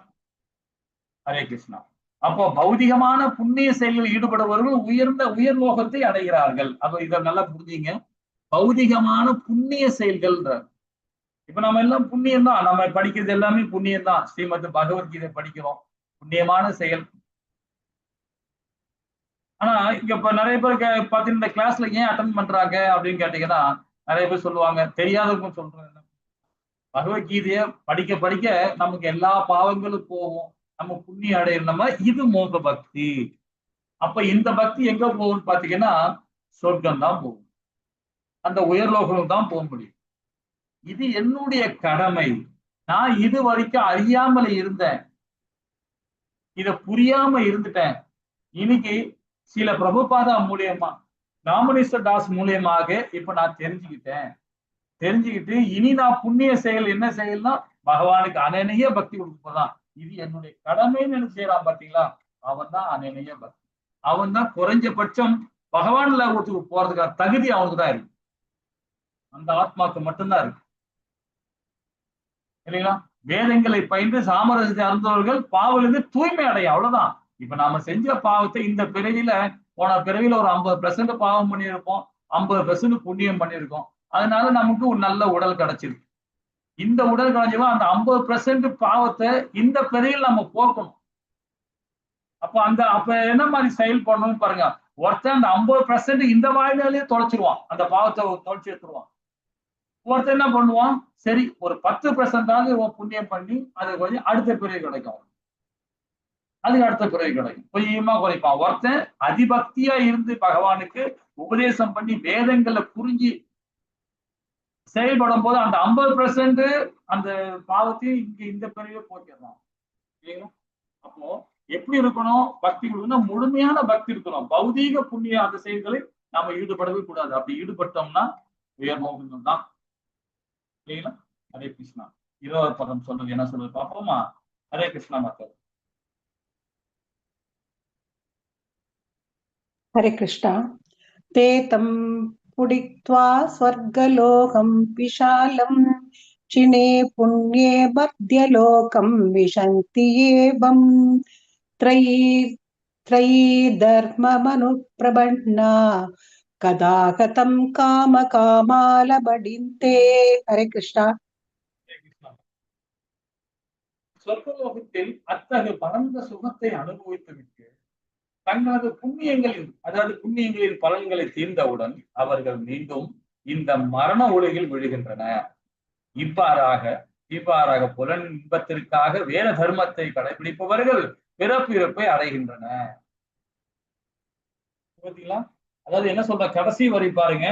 ஹரே கிருஷ்ணா. அப்போ பௌதிகமான புண்ணிய செயல்களில் ஈடுபடுபவர்கள் உயர் லோகத்தை அடைகிறார்கள். அப்ப இதை நல்லா புரிஞ்சுங்க. பௌதிகமான புண்ணிய செயல்கள், இப்ப நம்ம எல்லாம் புண்ணியம் தான், நம்ம படிக்கிறது எல்லாமே புண்ணியம் தான். ஸ்ரீமத் பகவத்கீதை படிக்கிறோம், புண்ணியமான செயல். ஆனா இங்க இப்ப நிறைய பேர் பாத்தீங்கன்னா இந்த கிளாஸ்ல ஏன் அட்டன் பண்றாங்க அப்படின்னு கேட்டீங்கன்னா, நிறைய பேர் சொல்லுவாங்க, தெரியாதவங்க சொல்றாங்க, பகவத்கீதைய படிக்க படிக்க நமக்கு எல்லா பாவங்களும் போகும், நம்ம புண்ணியம் அடையிறோம், இது மோக பக்தி. அப்ப இந்த பக்தி எங்க போகும்னு பாத்தீங்கன்னா சொர்க்கம் தான் போகும், அந்த உயர்லோகம் தான் போக முடியும். இது என்னுடைய கடமை. நான் இது வரைக்கும் அறியாமல இருந்தேன், இத புரியாம இருந்துட்டேன். இன்னைக்கு சில பிரபுபாதா மூலியமா, ராமகிருஷ்ண தாஸ் மூலியமாக இப்ப நான் தெரிஞ்சுக்கிட்டு இனி நான் புண்ணிய செயல் என்ன செயல்னா பகவானுக்கு அனநிய பக்தி கொடுப்பதான். இது என்னுடைய கடமைன்னு என்ன செய்யறான் பாத்தீங்களா. அவன் தான் அனநிய பக்தி. அவன் தான் குறைஞ்சபட்சம் பகவான்ல போறதுக்கான தகுதி அவனுக்கு தான் இருக்கு. அந்த ஆத்மாக்கு மட்டும்தான் இருக்கு இல்லைங்களா? வேதங்களை பயின்று சாமரசத்தை அருந்தவர்கள் பாவிலிருந்து தூய்மை அடையும், அவ்வளவுதான். இப்ப நாம செஞ்ச பாவத்தை இந்த பிறவியில, போன பிறவியில ஒரு 50% பாவம் பண்ணியிருப்போம், 50% புண்ணியம் பண்ணியிருக்கோம். அதனால நமக்கு ஒரு நல்ல உடல் கிடைச்சிருக்கு. இந்த உடல் கிடைச்சவா அந்த 50% பாவத்தை இந்த பிறவியில் நம்ம போக்கணும். அப்ப என்ன மாதிரி செயல் பண்ணணும்னு பாருங்க. ஒருத்தன் அந்த 50% இந்த வாழ்நாளே தொலைச்சிருவான், அந்த பாவத்தை தொலைச்சி எடுத்துருவான். ஒருத்தர் என்ன பண்ணுவான், சரி ஒரு 10% புண்ணியம் பண்ணி அது கொஞ்சம் அடுத்த பிறகு கிடைக்கும், அதுக்கு அடுத்த பிறகு கிடைக்கும், கொஞ்சமா குறைப்பான். ஒருத்தன் அதிபக்தியா இருந்து பகவானுக்கு உபதேசம் பண்ணி வேதங்களை புரிஞ்சு செயல்படும் போது அந்த 50% அந்த பாவத்தையும் இங்க இந்த பிறகு போக்கிடலாம். அப்போ எப்படி இருக்கணும் பக்தி கொடுக்கணும், முழுமையான பக்தி இருக்கணும். பௌதீக புண்ணிய அந்த செயல்களை நாம ஈடுபடவே கூடாது. அப்படி ஈடுபட்டோம்னா உயர்மோகம் தான். இல்லைங்களா? ஹரே கிருஷ்ணா. 20 பதம் சொல்றது என்ன சொல்றது பாப்போமா? ஹரே கிருஷ்ணா மக்கள். हरे कृष्णा। ते तं पुडित्वा स्वर्गलोकं विशालं क्षिणे पुण्ये मध्यलोकं विशन्ति एवं त्रयी धर्ममनुप्रबन्ना कदा गतं कामकामालबडिन्ते। हरे कृष्णा। சொர்க்கலோகத்தில் அத்தகைய பரந்த சுகத்தை அனுபவித்து விட்டு தங்களது புண்ணியங்களில், அதாவது புண்ணியங்களின் பலன்களை தீர்ந்தவுடன் அவர்கள் மீண்டும் இந்த மரண உலகில் விழுகின்றன. இவ்வாறாக புலன் இன்பத்திற்காக வேத தர்மத்தை கடைபிடிப்பவர்கள் பிறப்பிறப்பை அடைகின்றன. அதாவது என்ன சொல்ற, கடைசி வரை பாருங்க,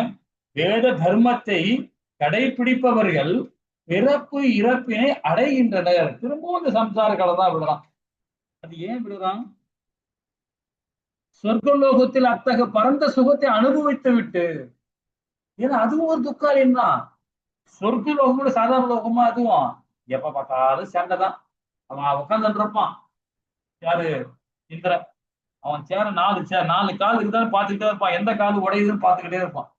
வேத தர்மத்தை கடைபிடிப்பவர்கள் பிறப்பு இறப்பினை அடைகின்றனர். திரும்பவும் இந்த சம்சார கலை தான் விடுறான். அது ஏன் விடுறான்? சொர்க்கலோகத்தில் அத்தகைய பரந்த சுகத்தை அனுபவித்து விட்டு, ஏன்னா அதுவும் ஒரு துக்காரியம் தான். சொர்க்க லோகமோட சாதாரண லோகமா அதுவும் எப்ப பார்த்தாலும் சண்டை தான். அவன் உட்காந்துட்டு இருப்பான், யாரு இந்திரன். அவன் சேர 4 கால் இருக்குதான் பார்த்துக்கிட்டே இருப்பான், எந்த கால் உடையுதுன்னு பார்த்துக்கிட்டே இருப்பான்.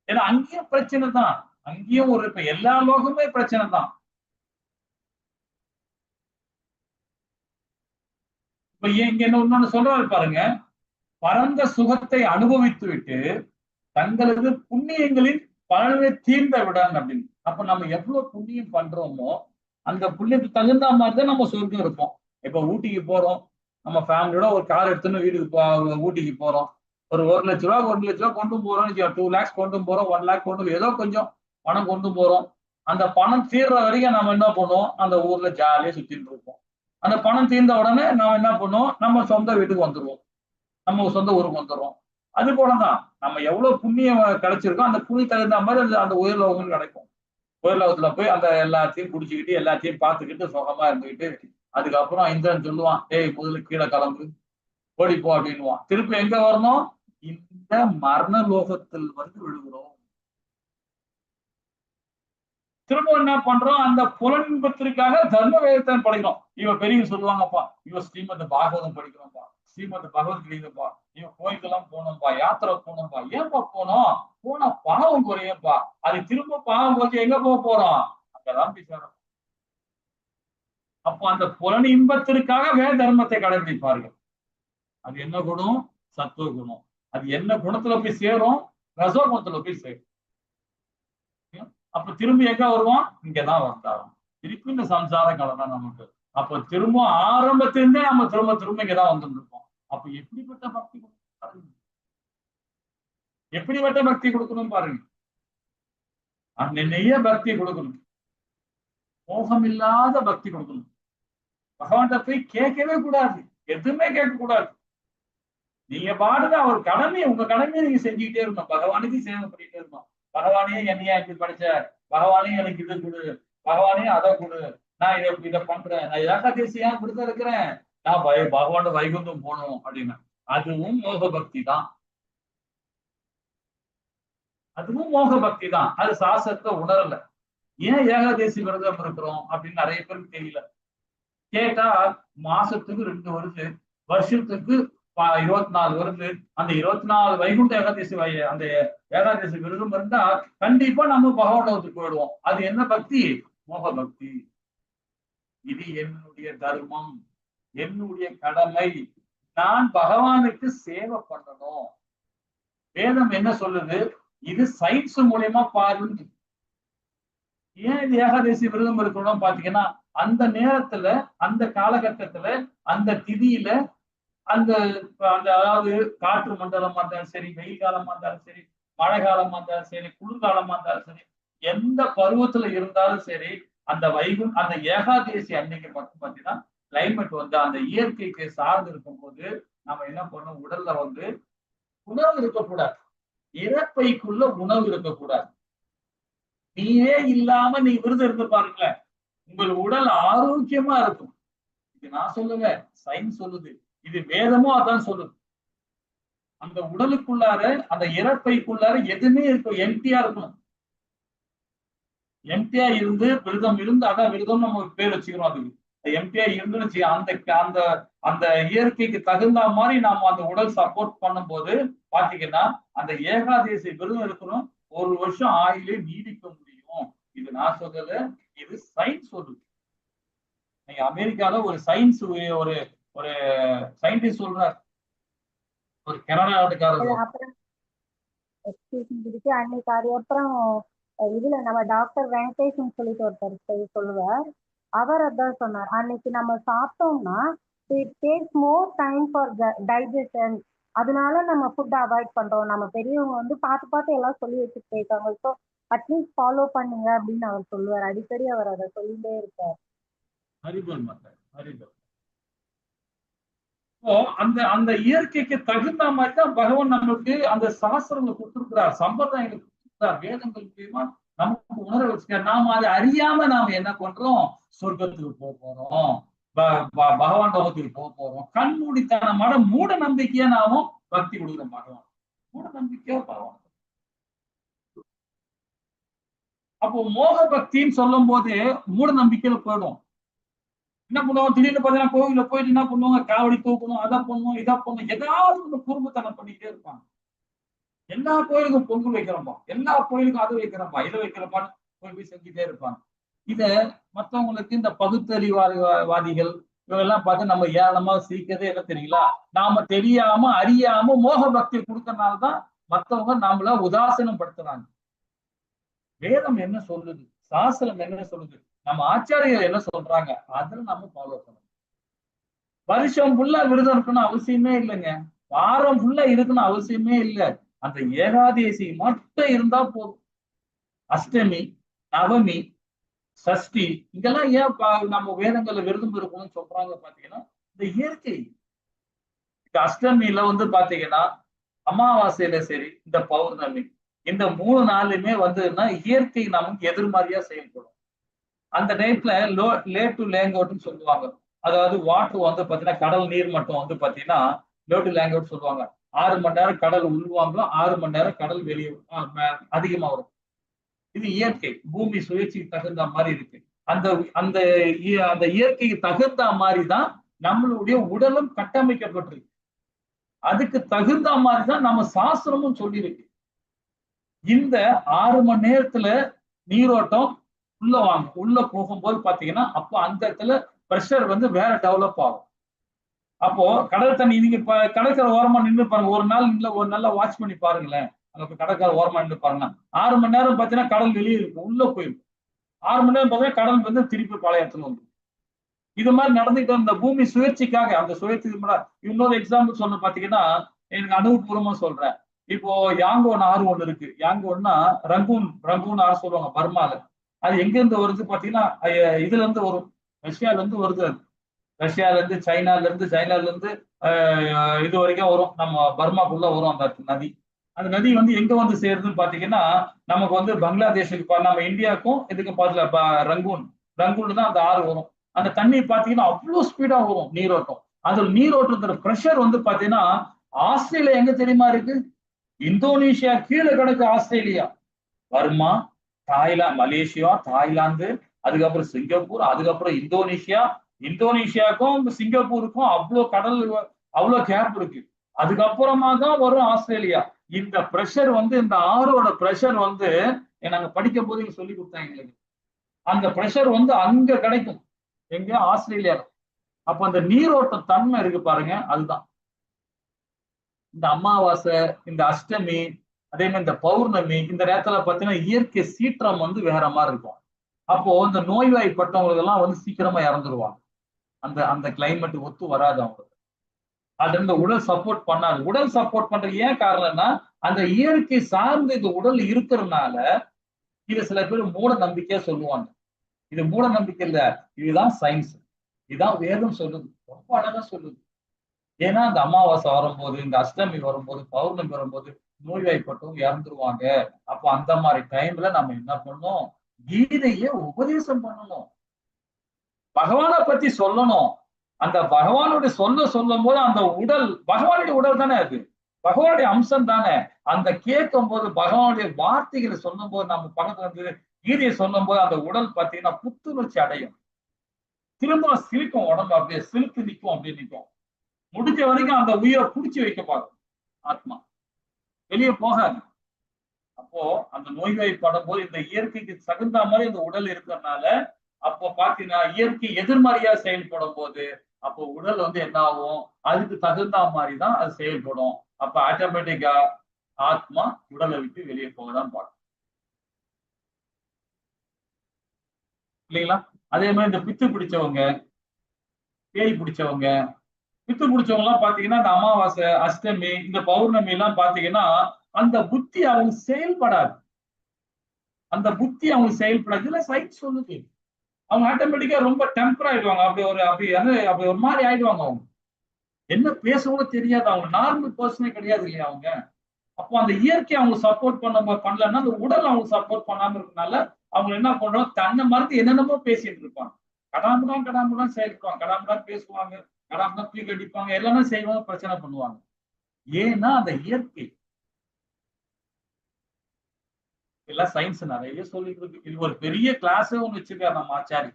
ஏன்னா அங்கேயும் பிரச்சனை தான், அங்கேயும் இப்ப எல்லா லோகமே பிரச்சனை தான். இப்ப இங்க இன்னொன்னு சொல்றாரு பாருங்க, பரந்த சுகத்தை அனுபவித்து விட்டு தங்களது புண்ணியங்களின் பலனை தீர்ந்தவிடன் அப்படின்னு. அப்ப நம்ம எவ்வளவு புண்ணியம் பண்றோமோ அந்த புண்ணியத்துக்கு தகுந்த மாதிரிதான் நம்ம சொர்க்கம் இருப்போம். இப்ப ஊட்டிக்கு போறோம், நம்ம ஃபேமிலியோட ஒரு கார் எடுத்துன்னு வீட்டுக்கு ஊட்டிக்கு போறோம், ஒரு 1 லட்ச ரூபா கொண்டு போறோம், 2 lakhs கொண்டு போறோம், 1 lakh கொண்டு ஏதோ கொஞ்சம் பணம் கொண்டு போறோம். அந்த பணம் தீர்ற வரைக்கும் நம்ம என்ன பண்ணுவோம், அந்த ஊர்ல ஜாலியா சுத்திட்டு இருப்போம். அந்த பணம் தீர்ந்த உடனே நாம என்ன பண்ணுவோம், நம்ம சொந்த வீட்டுக்கு வந்துடுவோம், நம்ம சொந்த ஊருக்கு வந்துடுறோம். அது போலதான் நம்ம எவ்வளவு புண்ணியம் கிடைச்சிருக்கோம் அந்த புண்ணிய தகுந்த மாதிரி அந்த உயர்லோகம் கிடைக்கும். உயர்லோகத்துல போய் அந்த எல்லாத்தையும் குடிச்சுக்கிட்டு எல்லாத்தையும் பார்த்துக்கிட்டு சுகமா இருந்துக்கிட்டு அதுக்கப்புறம் இந்திரன் சொல்லுவான், ஏய் முதல்ல கீழே கிளம்பு, ஓடிப்போ அப்படின்னுவான். திருப்பி எங்க வரணும், இந்த மரண லோகத்தில் வந்து விழுகிறோம். திரும்ப என்ன பண்றோம், அந்த புலன்பத்திற்காக தர்ம வேதத்தை படிக்கிறோம். இவன் பெரிய சொல்லுவாங்கப்பா, இவன் ஸ்ரீமத் பாகவதம் படிக்கிறோம்ப்பா, ஸ்ரீமத் பகவத்கீதைப்பா, இவன் கோயிலுக்கெல்லாம் போனோம்ப்பா, யாத்திரை போனோம்ப்பா. ஏன்பா போனோம், போனா பாவம் குறையப்பா. அது திரும்ப பாவம் குறைச்சு எங்க போறோம், அங்கதான் பேசுறோம். அப்போ அந்த புலன் இன்பத்திற்காக வேத தர்மத்தை கடைபிடிப்பார்கள். அது என்ன குணம், சத்துவ குணம். அது என்ன குணத்துல போய் சேரும், ரசோ குணத்துல போய் சேரும். அப்ப திரும்பி எங்க வருவோம், இங்கதான் வந்தாரும். திருப்பி இந்த சம்சார காலம் தான் நமக்கு. அப்ப திரும்ப ஆரம்பத்திலிருந்தே நம்ம திரும்ப இங்கதான் வந்துட்டு இருப்போம். அப்ப எப்படிப்பட்ட பக்தி பாருங்க, எப்படிப்பட்ட பக்தி கொடுக்கணும் பாருங்க. அன்னைய பக்தி கொடுக்கணும், மோகம் இல்லாத பக்தி கொடுக்கணும். பகவான்கிட்ட போய் கேட்கவே கூடாது, எதுவுமே கேட்க கூடாது. நீங்க பாடுங்க, அவர் கடமை, உங்க கடமையை நீங்க செஞ்சுக்கிட்டே இருக்கணும். பகவானுக்கு சேவை பண்ணிட்டே இருக்கணும். பகவானே என்னையா இப்படி படிச்ச, பகவானே எனக்கு இது கொடு, பகவானே அதை கொடு, நான் இதை பண்றேன், நான் ஏகாதேசியா கொடுத்து இருக்கிறேன், நான் பகவான வைகுந்தம் போகணும் அப்படின்னு. அதுவும் மோக பக்தி தான், அதுவும் மோக பக்தி தான். அது சாஸ்திரத்தை உணரல. ஏன் ஏகாதேசி விரதம் இருக்கிறோம் அப்படின்னு நிறைய பேருக்கு தெரியல. கேட்டா மாசத்துக்கு 2 வருது, வருஷத்துக்கு 24 வருது. அந்த 24 வைகுண்ட ஏகாதசி அந்த ஏகாதசி விரதம் இருந்தா கண்டிப்பா நம்ம பகவானத்துக்கு போயிடுவோம். அது என்ன பக்தி? மோக பக்தி. இது என்னுடைய தர்மம், என்னுடைய கடமை, நான் பகவானுக்கு சேவை பண்ணணும். வேதம் என்ன சொல்லுது? இது சயின்ஸ் மூலியமா பாருங்க. ஏன் இது ஏகாதசி விரதம் இருக்கணும் பாத்தீங்கன்னா, அந்த நேரத்துல, அந்த காலகட்டத்துல, அந்த திதியில, அந்த அந்த அதாவது காற்று மண்டலமா இருந்தாலும் சரி, வெயில் காலமா இருந்தாலும் சரி, மழை காலமா இருந்தாலும் சரி, குளிர்காலமா இருந்தாலும் சரி, எந்த பருவத்துல இருந்தாலும் சரி, அந்த அந்த ஏகாதசி அன்னைக்கு மட்டும் பாத்தீங்கன்னா கிளைமேட் வந்து அந்த இயற்கைக்கு சார்ந்து இருக்கும் போது நம்ம என்ன பண்ணோம்? உடல்ல வந்து உணவு இருக்கக்கூடாது, இறப்பைக்குள்ள உணவு இருக்கக்கூடாது. நீரே இல்லாம நீ விருது இருந்து பாருங்களேன், உங்கள் உடல் ஆரோக்கியமா இருக்கும். இது நான் சொல்லுங்க, சயின்ஸ் சொல்லுது, இது வேதமும் அதான் சொல்லுது. அந்த உடலுக்குள்ளார, அந்த இறப்பைக்குள்ளார எதுவுமே இருக்கும், எம்டியா இருக்கணும். எம்டியா இருந்து விரதம் இருந்து, அதான் விரதம் நம்ம பேர் வச்சுக்கிறோம். அதுக்கு எம்டியா இருந்துச்சு, அந்த அந்த அந்த இயற்கைக்கு தகுந்த மாதிரி நாம அந்த உடல் சப்போர்ட் பண்ணும் போது பாத்தீங்கன்னா அந்த ஏகாதசி விரதம் இருக்கணும், 1 வருஷம் ஆயிலே நீடிக்க முடியும். இது நான் சொல்லல, இது சயின்ஸ் சொல்லுது. நீங்க அமெரிக்கால ஒரு சயின்ஸ் ஒரு ஒரு சயின்டிஸ்ட் சொல்றார், ஒரு கனடா நாட்டுக்காரர். அன்னைக்கு அதுக்கப்புறம் இதுல நம்ம டாக்டர் வெங்கடேஷன் சொல்லிட்டு ஒருத்தர் சொல்லுவார். அவர் அதான் சொன்னார், அன்னைக்கு நம்ம சாப்பிட்டோம்னா it takes more time for digestion, அதனால நம்ம ஃபுட் அவாய்ட் பண்றோம். நம்ம பெரியவங்க வந்து பார்த்து எல்லாம் சொல்லி வச்சுட்டு போயிருக்காங்க, ஸோ அட்லீஸ்ட் ஃபாலோ பண்ணுங்க அப்படின்னு அவர் சொல்லுவார். அடிக்கடி அவர் அதை சொல்லிட்டே இருப்பார். ஹரிபல் மாட்டார், ஹரிபல். அந்த அந்த இயற்கைக்கு தகுந்த மாதிரி தான் பகவான் நமக்கு அந்த சாஸ்திரங்களை கொடுத்திருக்கிறார், சம்பிரதாயங்களை கொடுத்திருக்கிறார், வேதங்கள் மூலியமா நமக்கு உணர வச்சுக்க. நாம அதை அறியாம நாம என்ன பண்றோம்? சொர்க்கத்துக்கு போறோம், பகவான் லோகத்துக்கு போறோம். கண்மூடித்தனமான மூட நம்பிக்கையா நாமும் பக்தி கொடுக்குறோம் பகவான், மூட நம்பிக்கையா பகவான். அப்போ மோக பக்தின்னு சொல்லும் போது மூட நம்பிக்கையில போயிடும். என்ன பண்ணுவோம்? திடீர்னு பாத்தீங்கன்னா கோவில போயிட்டு என்ன பண்ணுவாங்க? காவடி தூக்கணும், அதை பண்ணணும், இதை பண்ணணும், ஏதாவது ஒரு குறும்புத்தனம் பண்ணிக்கிட்டே இருப்பாங்க. எல்லா கோயிலுக்கும் பொங்கல் வைக்கிறோம்பா, எல்லா கோயிலுக்கும் அது வைக்கிறோம்பா, இதை வைக்கிறப்பான்னு போய் செஞ்சுட்டே இருப்பாங்க. இத மற்றவங்களுக்கு இந்த பகுத்தறிவாதிகள் இவங்க எல்லாம் பார்த்து நம்ம ஏளனமா சிரிக்கிறதே என்ன தெரியுங்களா? நாம தெரியாம அறியாம மோக பக்தி கொடுக்கறதுனாலதான் மற்றவங்க நம்மள உதாசீனம் படுத்துறாங்க. வேதம் என்ன சொல்லுது, சாஸ்திரம் என்ன சொல்லுது, நம்ம ஆச்சாரியர்கள் என்ன சொல்றாங்க, அதுல நம்ம ஃபாலோ பண்ணணும். வருஷம் ஃபுல்லா விரதம் இருக்கணும் அவசியமே இல்லைங்க, வாரம் ஃபுல்லா இருக்கணும் அவசியமே இல்லை. அந்த ஏகாதசி மட்டும் இருந்தா போதும். அஷ்டமி, நவமி, சஷ்டி இங்கெல்லாம் ஏன் நம்ம வேதங்கள்ல விரதம் இருக்கணும்னு சொல்றாங்க பாத்தீங்கன்னா, இந்த இயற்கை. அஷ்டமியில வந்து பாத்தீங்கன்னா அமாவாசையில சரி, இந்த பௌர்ணமி, இந்த 3 நாளுமே வந்துன்னா இயற்கை நமக்கு எதிர்மறையா செயல்படும். அந்த டைம்ல லே டு லேங் அவுட்னு சொல்லுவாங்க. அதாவது வாட்டர் வந்து பாத்தீங்கன்னா கடல் நீர் மட்டம் வந்து பாத்தீங்கன்னா லோ டு லேங் அவுட் சொல்லுவாங்க. 6 மணி நேரம் கடல் உள்வாங்கும், 6 மணி நேரம் கடல் வெளியே அதிகமா வரும். இது இயற்கை, பூமி சுழற்சிக்கு தகுந்த மாதிரி இருக்கு. அந்த அந்த அந்த இயற்கைக்கு தகுந்த மாதிரி தான் நம்மளுடைய உடலும் கட்டமைக்கப்பட்டிருக்கு. அதுக்கு தகுந்த மாதிரி தான் நம்ம சாஸ்திரமும் சொல்லியிருக்கு. இந்த 6 மணி நேரத்துல நீரோட்டம் உள்ள போகும்போது பாத்தீங்கன்னா அப்போ அந்த இடத்துல பிரஷர் வந்து வேற டெவலப் ஆகும். அப்போ கடல் தண்ணி நீங்க கடற்கரை ஓரமா நின்று பாருங்க, ஒரு நாள் ஒரு நல்லா வாட்ச் பண்ணி பாருங்களேன். அங்க கடற்கரை ஓரமா நின்று பாருங்க, 6 மணி நேரம் பாத்தீங்கன்னா கடல் வெளியே இருக்கும், உள்ள போயிருக்கும். 6 மணி நேரம் பார்த்தீங்கன்னா கடல் வந்து திருப்பி பழைய இடத்துல வந்து இது மாதிரி நடந்துட்டு இந்த பூமி சுழற்சிக்காக அந்த சுழற்சி. இன்னொரு எக்ஸாம்பிள் சொன்ன பாத்தீங்கன்னா எனக்கு அனுபவபூர்வமா சொல்றேன். இப்போ யாங்கோன் ஆறு ஒண்ணு இருக்கு. யாங்கோன்னா ரங்கூன் ஆறு சொல்லுவாங்க பர்மால. அது எங்க இருந்து வருது பாத்தீங்கன்னா இதுல இருந்து வரும், ரஷ்யால இருந்து வருது. அது ரஷ்யால இருந்து சைனால இருந்து இது வரைக்கும் வரும், நம்ம பர்மாக்குள்ள வரும் அந்த நதி. அந்த நதி வந்து எங்க வந்து சேருதுன்னு பாத்தீங்கன்னா நமக்கு வந்து பங்களாதேஷுக்கு, நம்ம இந்தியாவுக்கும் இதுக்கு பாத்துல ரங்கூன்ல தான் அந்த ஆறு வரும். அந்த தண்ணி பாத்தீங்கன்னா அவ்வளவு ஸ்பீடா வரும் நீரோட்டம். அந்த நீரோட்டத்தோட பிரஷர் வந்து பாத்தீங்கன்னா ஆஸ்திரேலியா எங்க தெரியுமா இருக்கு? இந்தோனேஷியா கீழே கிடக்கு Australia, Burma, Thailand, Malaysia, Thailand, அதுக்கப்புறம் சிங்கப்பூர், அதுக்கப்புறம் இந்தோனேஷியா, இந்தோனேஷியாவுக்கும் சிங்கப்பூருக்கும் அவ்வளோ கடல், அவ்வளோ கேப் இருக்கு. அதுக்கப்புறமா தான் வரும் ஆஸ்திரேலியா. இந்த பிரஷர் வந்து, இந்த ஆறோட பிரஷர் வந்து நாங்க படிக்கும் போது சொல்லி கொடுத்தாங்க எங்களுக்கு. அந்த பிரஷர் வந்து அங்க கிடைக்கும், எங்க ஆஸ்திரேலியால. அப்ப அந்த நீரோட்ட தன்மை இருக்கு பாருங்க, அதுதான் இந்த அமாவாசை, இந்த அஷ்டமி, அதே மாதிரி இந்த பௌர்ணமி, இந்த நேரத்துல பாத்தீங்கன்னா இயற்கை சீற்றம் வந்து வேற மாதிரி இருக்கும். அப்போ இந்த நோய்வாய்ப்பட்டவங்களுக்கு எல்லாம் வந்து சீக்கிரமா இறந்துருவாங்க. அந்த அந்த கிளைமேட் ஒத்து வராது அவங்களுக்கு. அது இந்த உடல் சப்போர்ட் பண்ணாது. உடல் சப்போர்ட் பண்ற ஏன் காரணம்னா, அந்த இயற்கை சார்ந்து இந்த உடல் இருக்கிறதுனால இது சில பேர் மூட நம்பிக்கையா சொல்லுவாங்க. இது மூட நம்பிக்கை இல்ல, இதுதான் சயின்ஸ், இதுதான் வேதம் சொல்லுது, ரொம்ப அழகா சொல்லுது. ஏன்னா அந்த அமாவாசை வரும்போது, இந்த அஷ்டமி வரும்போது, பௌர்ணமி வரும்போது நோய்வாய்ப்பட்டவங்க இறந்துருவாங்க. அப்ப அந்த மாதிரி டைம்ல நம்ம என்ன பண்ணணும்? கீதையை உபதேசம் பண்ணணும், பகவானை பத்தி சொல்லணும். அந்த பகவானுடைய சொல்லும் போது அந்த உடல் பகவானுடைய உடல் தானே, அது பகவானுடைய அம்சம் தானே. அந்த கேட்கும் போது பகவானுடைய வார்த்தைகளை சொல்லும் போது, நம்ம பக்கத்துல இருந்து கீதையை சொல்லும் போது அந்த உடல் பார்த்தீங்கன்னா புத்துணர்ச்சி அடையும். திரும்ப சிரிக்கும், உடம்பு அப்படியே சிரித்து நிற்கும், அப்படியே நிற்கும். முடிஞ்ச வரைக்கும் அந்த உயிரை புடிச்சு வைக்க பார்க்கும், ஆத்மா வெளியே போகாது. அப்போ அந்த நோய்வாய்ப்படும் போது இந்த இயற்கைக்கு தகுந்த மாதிரி இந்த உடல் இருக்கிறதுனால, அப்போ பாத்தீங்கன்னா இயற்கை எதிர்மறையா செயல்படும் போது அப்போ உடல் வந்து என்ன ஆகும்? அதுக்கு தகுந்த மாதிரி தான் அது செயல்படும். அப்ப ஆட்டோமேட்டிக்கா ஆத்மா உடலை விட்டு வெளியே போகதான் பார்க்கும், இல்லைங்களா? அதே மாதிரி இந்த பித்து பிடிச்சவங்க, பேய் பிடிச்சவங்க, பித்து பிடிச்சவங்க எல்லாம் பாத்தீங்கன்னா இந்த அமாவாசை, அஷ்டமி, இந்த பௌர்ணமி எல்லாம் பாத்தீங்கன்னா அந்த புத்தி அவங்க செயல்படாது. அந்த புத்தி அவங்க செயல்படாது. இதுல சயின்ஸ் சொல்லுது. அவங்க ஆட்டோமேட்டிக்கா ரொம்ப டெம்பர் ஆயிடுவாங்க. அப்படி ஒரு மாதிரி ஆயிடுவாங்க. அவங்க என்ன பேசவும் தெரியாது. அவங்க நார்மல் பர்சனே கிடையாது இல்லையா அவங்க. அப்போ அந்த இயற்கை அவங்க சப்போர்ட் பண்ணலன்னா அந்த உடல் அவங்க சப்போர்ட் பண்ணாம இருக்கனால அவங்க என்ன பண்றோம்? தன்னை மறந்து என்னென்னமோ பேசிட்டு இருப்பாங்க. கடாமுடான் செயல்படுவாங்க, கடாமுடான் பேசுவாங்க, கடாமுடான் தூக்கி அடிப்பாங்க, எல்லாமே செய்வாங்க, பிரச்சனை பண்ணுவாங்க. ஏன்னா அந்த இயற்கை எல்லாம் சயின்ஸ் நிறைய சொல்லிட்டு இருக்கு. இது ஒரு பெரிய கிளாஸே ஒண்ணு வச்சிருக்காரு நம்ம ஆச்சாரி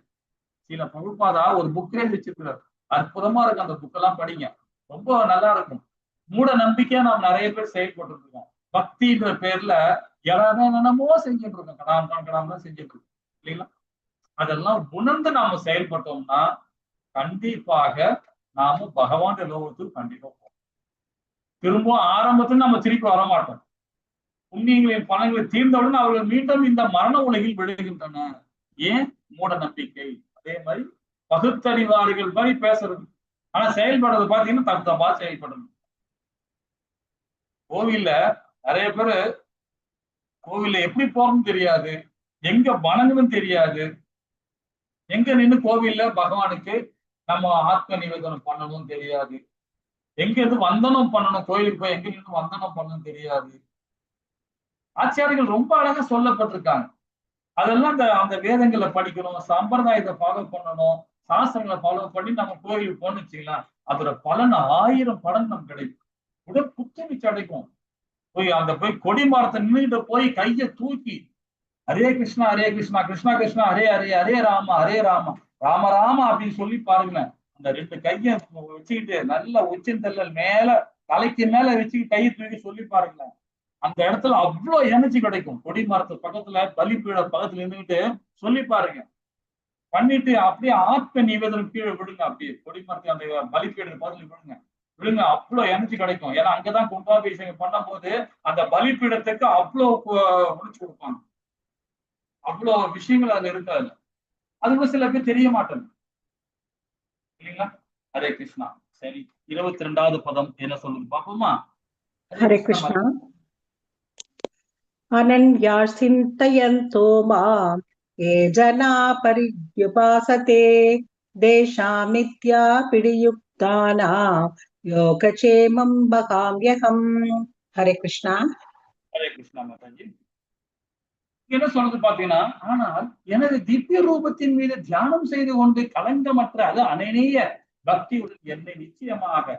சில பிரபுபாதா, ஒரு புக்கே வச்சிருக்கிறார். அற்புதமா இருக்கு, அந்த புக்கெல்லாம் படிங்க, ரொம்ப நல்லா இருக்கும். மூட நம்பிக்கையா நாம் நிறைய பேர் செயல்பட்டு இருக்கோம். பக்தின்ற பேர்ல என்னென்னமோ செஞ்சுட்டு இருக்கோம், கடாம் செஞ்சுட்டு இருக்கோம், இல்லைங்களா? அதெல்லாம் உணர்ந்து நாம செயல்பட்டோம்னா கண்டிப்பாக நாம பகவான் லோகத்துக்கு கண்டிப்பா போவோம். திரும்ப ஆரம்பத்துல நம்ம திருப்பி வர மாட்டோம். புண்ணியங்களின் பணங்களை தீர்ந்தவுடன் அவர்கள் மீண்டும் இந்த மரண உலகில் விழுகின்றன. ஏன்? மூட நம்பிக்கை. அதே மாதிரி பகுத்தறிவாளிகள் மாதிரி பேசுறது, ஆனா செயல்படுறது பாத்தீங்கன்னா தப்பா செயல்படணும். கோவில்ல நிறைய பேரு கோவில்ல எப்படி போறதுன்னு தெரியாது, எங்க வணங்கணும்னு தெரியாது, எங்க நின்று கோவில்ல பகவானுக்கு நம்ம ஆத்ம நிவேதனம் பண்ணணும்னு தெரியாது, எங்க இருந்து வந்தனம் பண்ணணும், கோயிலுக்கு போய் எங்க இருந்து வந்தனம் பண்ணணும் தெரியாது. ஆச்சாரிகள் ரொம்ப அழகா சொல்லப்பட்டிருக்காங்க. அதெல்லாம் அந்த வேதங்களை படிக்கணும், சம்பிரதாயத்தை ஃபாலோ பண்ணணும், சாஸ்திரங்களை ஃபாலோ பண்ணி நம்ம கோயிலுக்கு போன்னு வச்சுக்கலாம். அதோட பலன் 1000 பலன் நமக்கு கிடைக்கும். உடல் புத்துணர்ச்சி அடைக்கும். போய் கொடி மரத்தை நின்றுட்டு போய் கையை தூக்கி ஹரே கிருஷ்ணா கிருஷ்ணா கிருஷ்ணா ஹரே ஹரே, ஹரே ராமா ராம ராம அப்படின்னு சொல்லி பாருங்களேன். அந்த 2 கையை வச்சுக்கிட்டு நல்ல உச்சந்தள்ளல் மேல தலைக்கு மேல வச்சுக்கிட்டு கையை தூக்கி சொல்லி பாருங்களேன். அந்த இடத்துல அவ்வளவு எனர்ஜி கிடைக்கும். கொடி மரத்து பக்கத்துல பலிப்பீட பக்கத்துல இருந்துகிட்டு சொல்லி பாருங்க. பண்ணிட்டு அப்படியே ஆத்ம நிவேதனம் கீழே விடுங்க. அப்படியே கொடி மரத்து அந்த பலிப்பீட பக்கத்துல விடுங்க, அவ்வளவு எனர்ஜி கிடைக்கும். ஏன்னா அங்கதான் கும்பாபிஷேகம் பண்ணும் போது அந்த பலிப்பீடத்துக்கு அவ்வளவு முடிச்சு கொடுப்பாங்க. அவ்வளவு விஷயங்கள் அதுல இருக்காது. அது சில பேர் தெரிய மாட்டேன், இல்லைங்களா? ஹரே கிருஷ்ணா. சரி, 22வது பதம் என்ன சொல்லுங்க பாப்போமா? ஹரே கிருஷ்ணா. அனன்யா சிந்தயந்தோ மாம் ஏ ஜனா பரியுபாசதே தேஷாம் நித்யா பிடியுக்தானாம் யோகக்ஷேமம் பகாம்யகம். ஹரே கிருஷ்ணா. ஹரே கிருஷ்ணா மாதாஜி. என்ன சொல்றது பாத்தீங்கன்னா, ஆனால் எனது திவ்ய ரூபத்தின் மீது தியானம் செய்து கொண்டு கலங்கமற்ற அது அனநேய பக்தியுடன் என்னை நிச்சயமாக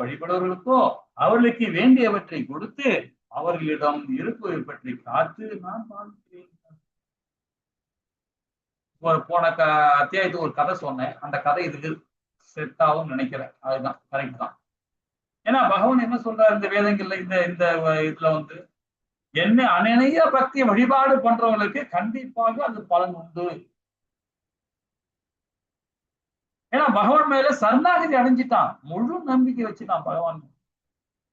வழிபடுவர்களுக்கோ அவர்களுக்கு வேண்டியவற்றை கொடுத்து அவர்களிடம் இருப்பதை பற்றி காத்து நான் வாழ்கிறேன். போன அத்தியாயத்துக்கு ஒரு கதை சொன்னேன். அந்த கதை இதுக்கு செட் ஆகும் நினைக்கிறேன். அதுதான் கரெக்ட் தான். ஏன்னா பகவான் என்ன சொல்றாரு இந்த வேதங்கள்ல, இந்த இந்த இதுல வந்து என்ன அநேக பக்தி வழிபாடு பண்றவங்களுக்கு கண்டிப்பாக அது பலன் உண்டு. ஏன்னா பகவான் மேல சரணாகதி அடைஞ்சிட்டான், முழு நம்பிக்கை வச்சுட்டான் பகவான்.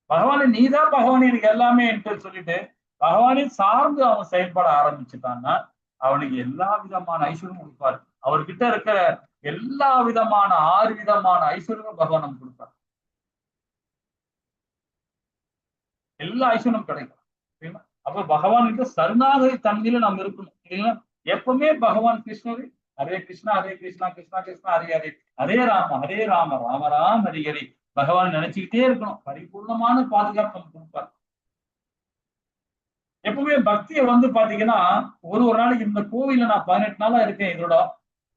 பகவானை நீதான் பகவான் எனக்கு எல்லாமே என்று சொல்லிட்டு பகவானை சார்ந்து அவன் செயல்பட ஆரம்பிச்சுட்டான்னா அவனுக்கு எல்லா விதமான ஐஸ்வர்யம் கொடுப்பார். அவர்கிட்ட இருக்கிற எல்லா விதமான 6 விதமான ஐஸ்வர்யமும் பகவான் நமக்கு கொடுப்பார். எல்லா ஐஸ்வர்யம் கிடைக்கும். அப்ப பகவானுக்கு சரணாகதி தன்மையில நம்ம இருக்கணும் இல்லைங்களா? எப்பவுமே பகவான் கிருஷ்ணர் ஹரே கிருஷ்ணா ஹரே கிருஷ்ணா கிருஷ்ணா கிருஷ்ணா ஹரே ஹரே ஹரே ராம ஹரே ராம ராம ராம் ஹரி ஹரி பகவான் நினைச்சுக்கிட்டே இருக்கணும். பரிபூர்ணமான பாதுகாப்பு நம்ம கொடுப்பார். எப்பவுமே பக்தியை வந்து பாத்தீங்கன்னா ஒரு நாளைக்கு இந்த கோவில்ல நான் 18 நாளா இருக்கேன். இதோட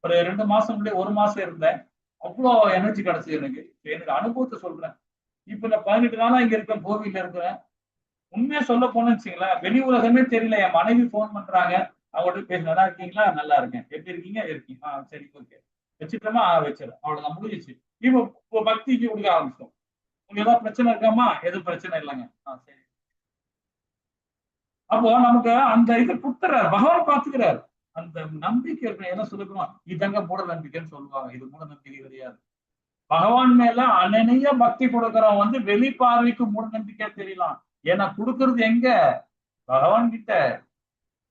ஒரு 2 மாசம் முன்னாடி 1 மாசம் இருந்தேன். அவ்வளோ எனர்ஜி கிடைச்சது எனக்கு அனுபவத்தை சொல்றேன். இப்ப இந்த 18 நாளா இங்க இருக்கேன், கோவில்ல இருக்கிறேன். உண்மையா சொல்ல போனேன்னு வச்சுங்களேன், வெளி உலகமே தெரியல. என் மனைவி போன் பண்றாங்க, அவங்கள்ட்ட பேச நல்லா இருக்கீங்களா, நல்லா இருக்கேன், எப்படி இருக்கீங்க, இருக்கீங்க, சரி ஓகே வச்சுட்டோமா, வச்சிடும், அவ்வளவுதான் முடிஞ்சிச்சு. இப்போ பக்திக்கு கொடுக்க ஆரம்பிச்சோம். உங்களுக்கு ஏதாவது பிரச்சனை இருக்காமா, எதுவும் பிரச்சனை இல்லைங்க, சரி. அப்போ நமக்கு அந்த இது கொடுத்துறாரு, பகவான் பார்த்துக்கிறாரு. அந்த நம்பிக்கை இருக்கு. என்ன சொல்லுவோம், இதங்க மூட நம்பிக்கைன்னு சொல்லுவாங்க. இது மூட நம்பிக்கை கிடையாது. பகவான் மேல அனநிய பக்தி கொடுக்கறவன் வந்து வெளி பார்வைக்கு மூட நம்பிக்கை தெரியலாம். ஏன்னா கொடுக்கறது எங்க, பகவான் கிட்ட.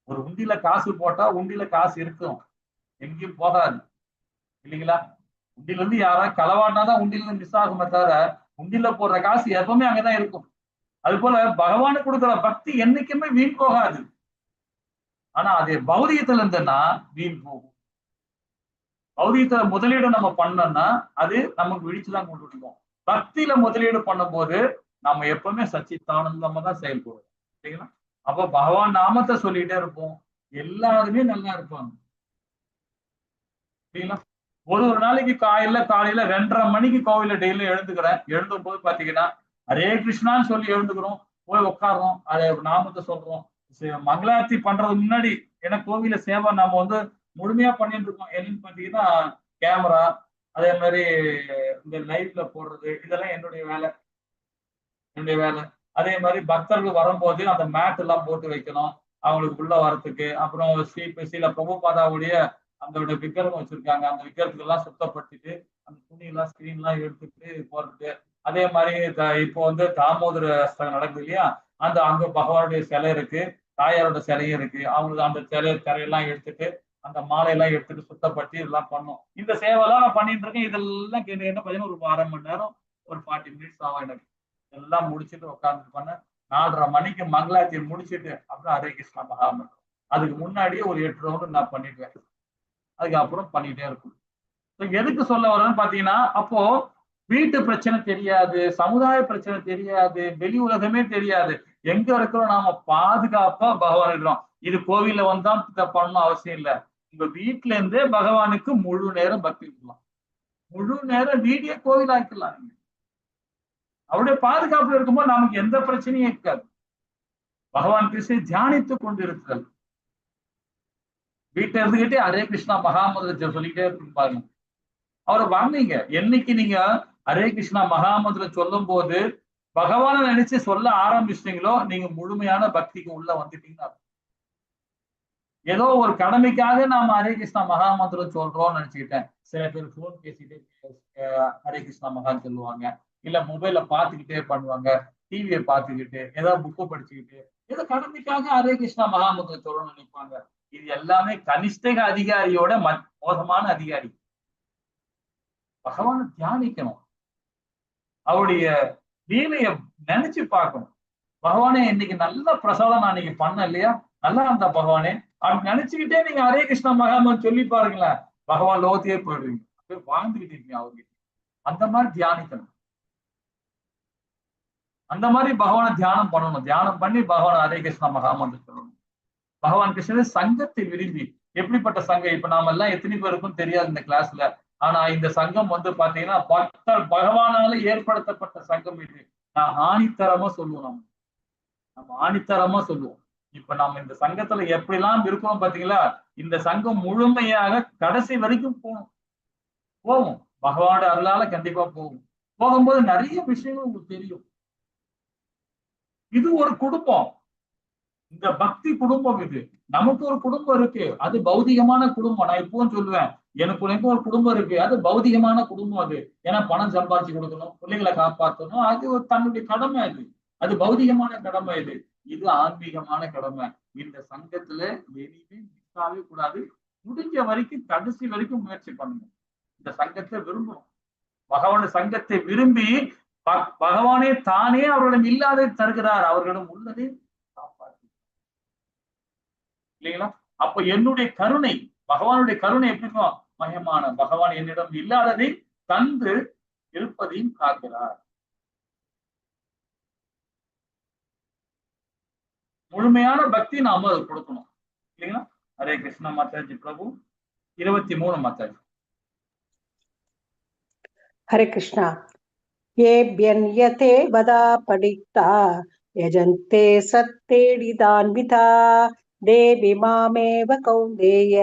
ஒரு உண்டியில காசு போட்டா உண்டியில காசு இருக்கும், எங்கேயும் போகாது இல்லைங்களா? உண்டியில இருந்து யாராவது களவாட்டாதான் உண்டியில இருந்து மிஸ் ஆகுமே தவிர உண்டியில போடுற காசு எப்பவுமே அங்கதான் இருக்கும். அது போல பகவானுக்கு கொடுக்குற பக்தி என்னைக்குமே வீண் போகாது. ஆனா அது பௌதிகத்துல இருந்துன்னா வீண் போகும். பௌதிகத்துல முதலீடு நம்ம பண்ணோம்னா அது நமக்கு விழிச்சுதான் கொண்டு விடுவோம். பக்தியில முதலீடு பண்ணும் போது நம்ம எப்பவுமே சச்சித்தானந்தமா தான் செயல்படுவோம் சரிங்களா? அப்ப பகவான் நாமத்தை சொல்லிட்டே இருப்போம், எல்லாருமே நல்லா இருப்பாங்க சரிங்களா? ஒரு நாளைக்கு காலையில 2:30 மணிக்கு கோவில டெய்லி எழுந்துக்கிறேன். எழுந்தும் போது பாத்தீங்கன்னா ஹரே கிருஷ்ணான்னு சொல்லி எழுந்துக்கிறோம், போய் உட்காடுறோம், அதை நாமத்தை சொல்றோம். மங்களாரத்தி பண்றது முன்னாடி ஏன்னா கோவில சேவை நம்ம வந்து முழுமையா பண்ணிட்டு இருக்கோம். என்னன்னு பாத்தீங்கன்னா கேமரா, அதே மாதிரி இந்த லைவ்ல போடுறது, இதெல்லாம் என்னுடைய வேலை. அதே மாதிரி பக்தர்கள் வரும்போது அந்த மேட் எல்லாம் போட்டு வைக்கணும் அவங்களுக்கு உள்ள வரத்துக்கு. அப்புறம் சில பிரபுபாதாவுடைய அந்த விக்கிரகம் வச்சிருக்காங்க, அந்த விக்கிரகத்துக்கு எல்லாம் சுத்தப்படுத்திட்டு அந்த துணி எல்லாம் ஸ்கிரீன் எல்லாம் எடுத்துட்டு போறது. அதே மாதிரி இப்போ வந்து தாமோதர நடக்குது இல்லையா, அங்க பகவானுடைய சிலை இருக்கு, தாயாரோட சிலையும் இருக்கு. அவங்களுக்கு அந்த சிலையெல்லாம் எடுத்துட்டு அந்த மாலையெல்லாம் எடுத்துட்டு சுத்தப்படுத்தி இதெல்லாம் பண்ணும். இந்த சேவைலாம் நான் பண்ணிட்டு இருக்கேன். இதெல்லாம் கேட்டு என்ன பார்த்தீங்கன்னா ஒரு 1/2 மணி நேரம், ஒரு 40 மினிட்ஸ் ஆகும் எனக்கு. எல்லாம் முடிச்சுட்டு உட்கார்ந்து பண்ண 4:30 மணிக்கு மங்களாத்தி முடிச்சுட்டு அப்புறம் ஹரே கிருஷ்ணா மகாமந்திரம். அதுக்கு முன்னாடியே ஒரு 8 ரவுண்டு நான் பண்ணிடுவேன். அதுக்கப்புறம் பண்ணிட்டே இருக்கும். எதுக்கு சொல்ல வரேன்னு பாத்தீங்கன்னா, அப்போ வீட்டு பிரச்சனை தெரியாது, சமுதாய பிரச்சனை தெரியாது, வெளி உலகமே தெரியாது. எங்க இருக்கிறோம் நாம பாதுகாப்பா பகவான் இருக்கிறோம். இது கோவில்ல வந்தா பண்ணணும் அவசியம் இல்லை. உங்க வீட்டுல இருந்தே பகவானுக்கு முழு நேரம் பக்தி இருக்கலாம், முழு நேரம் வீடியோ கோவில் ஆக்கலாம். நீங்க அவருடைய பாதுகாப்பு இருக்கும்போது நமக்கு எந்த பிரச்சனையும் இருக்காது. பகவான் கிருஷ்ணனை தியானித்து கொண்டு இருக்கிறது. வீட்டை இருந்துகிட்டே ஹரே கிருஷ்ணா மகாமந்திரம் சொல்லிக்கிட்டே இருப்பாங்க. அவரை வாங்க, என்னைக்கு நீங்க ஹரே கிருஷ்ணா மகாமந்திரம் சொல்லும் போது பகவானை நினைச்சு சொல்ல ஆரம்பிச்சிட்டீங்களோ நீங்க முழுமையான பக்திக்கு உள்ள வந்துட்டீங்கன்னா, ஏதோ ஒரு கடமைக்காக நாம ஹரே கிருஷ்ணா மகாமந்திரம் சொல்றோம்னு நினைச்சுக்கிட்டேன். சில பேர் போன் பேசிட்டே ஹரே கிருஷ்ணா மகான் சொல்லுவாங்க, இல்ல மொபைல பாத்துக்கிட்டே பண்ணுவாங்க, டிவியை பார்த்துக்கிட்டு ஏதாவது புக்கு படிச்சுக்கிட்டு ஏதோ கடமைக்காக ஹரே கிருஷ்ணா மகாமந்திரம் சொல்லணும்னு நினைப்பாங்க. இது எல்லாமே கனிஷ்டக அதிகாரியோட மோசமான அதிகாரி. பகவானை தியானிக்கணும், அவருடைய லீலைய நினைச்சு பார்க்கணும். பகவானே இன்னைக்கு நல்ல பிரசாதம் நான் இன்னைக்கு பண்ண இல்லையா, நல்லா இருந்தா பகவானே அப்படி நினைச்சுக்கிட்டே நீங்க ஹரே கிருஷ்ணா மகாமந்திரம் சொல்லி பாருங்களேன், பகவான் லோகத்தையே போயிடுவீங்க, அப்படியே வாழ்ந்துகிட்டு இருக்கீங்க அவர்கிட்ட. அந்த மாதிரி தியானிக்கணும், அந்த மாதிரி பகவானை தியானம் பண்ணணும். தியானம் பண்ணி பகவான் ஹரே கிருஷ்ணா மகாமந்திரம் சொல்லணும். பகவான் கிருஷ்ணன் சங்கத்தை விரும்பி, எப்படிப்பட்ட சங்கம் இப்ப நாம எல்லாம் எத்தனை பேருக்கும் தெரியாது இந்த கிளாஸ்ல. ஆனா இந்த சங்கம் வந்து பாத்தீங்கன்னா பகவானால ஏற்படுத்தப்பட்ட சங்கம் இது. நான் ஆணித்தரமா சொல்லுவோம், நம்ம ஆணித்தரமா சொல்லுவோம். இப்ப நம்ம இந்த சங்கத்துல எப்படிலாம் இருக்கோம் பாத்தீங்களா? இந்த சங்கம் முழுமையாக கடைசி வரைக்கும் போகும். பகவானோட அருளால கண்டிப்பா போகும். போகும்போது நிறைய விஷயங்கள் உங்களுக்கு தெரியும். இது ஒரு குடும்பம். இந்த பக்தி குடும்பம் இது. நமக்கு ஒரு குடும்பம் இருக்கு. அது பௌதிகமான குடும்பம். நான் இப்பவும் சொல்லுவேன், எனக்கு ஒரு குடும்பம் இருக்கு. அது பௌதிகமான குடும்பம் அது. ஏன்னா பணம் சம்பாதிச்சு கொடுக்கணும், பிள்ளைகளை காப்பாற்றணும். அது ஒரு தன்னுடைய கடமை அது. அது பௌதிகமான கடமை இது. இது ஆன்மீகமான கடமை. இந்த சங்கத்துல எதுவுமே மிஸ் ஆகவே கூடாது. முடிஞ்ச வரைக்கும் கடைசி வரைக்கும் முயற்சி பண்ணுங்க. இந்த சங்கத்தை விரும்பணும். பகவான் சங்கத்தை விரும்பி பகவானே தானே அவர்களிடம் இல்லாத தருகிறார். அவர்களிடம் உள்ளதை காப்பாற்று இல்லைங்களா? அப்ப என்னுடைய கருணை, பகவானுடைய கருணை எப்படி இருக்கும்? மயமான பகவான் என்னிடம் இல்லாததை தந்து இருப்பதையும் காக்கிறார். முழுமையான பக்தி நாம அதை கொடுக்கணும் இல்லைங்களா? ஹரே கிருஷ்ண மாதாஜி பிரபு. 23 மாதாஜி. हरे कृष्णा। येऽभ्यन्यते वदा पडिक्ता यजन्ते सत्तेडिदान्विता देवि मामेव कौन्तेय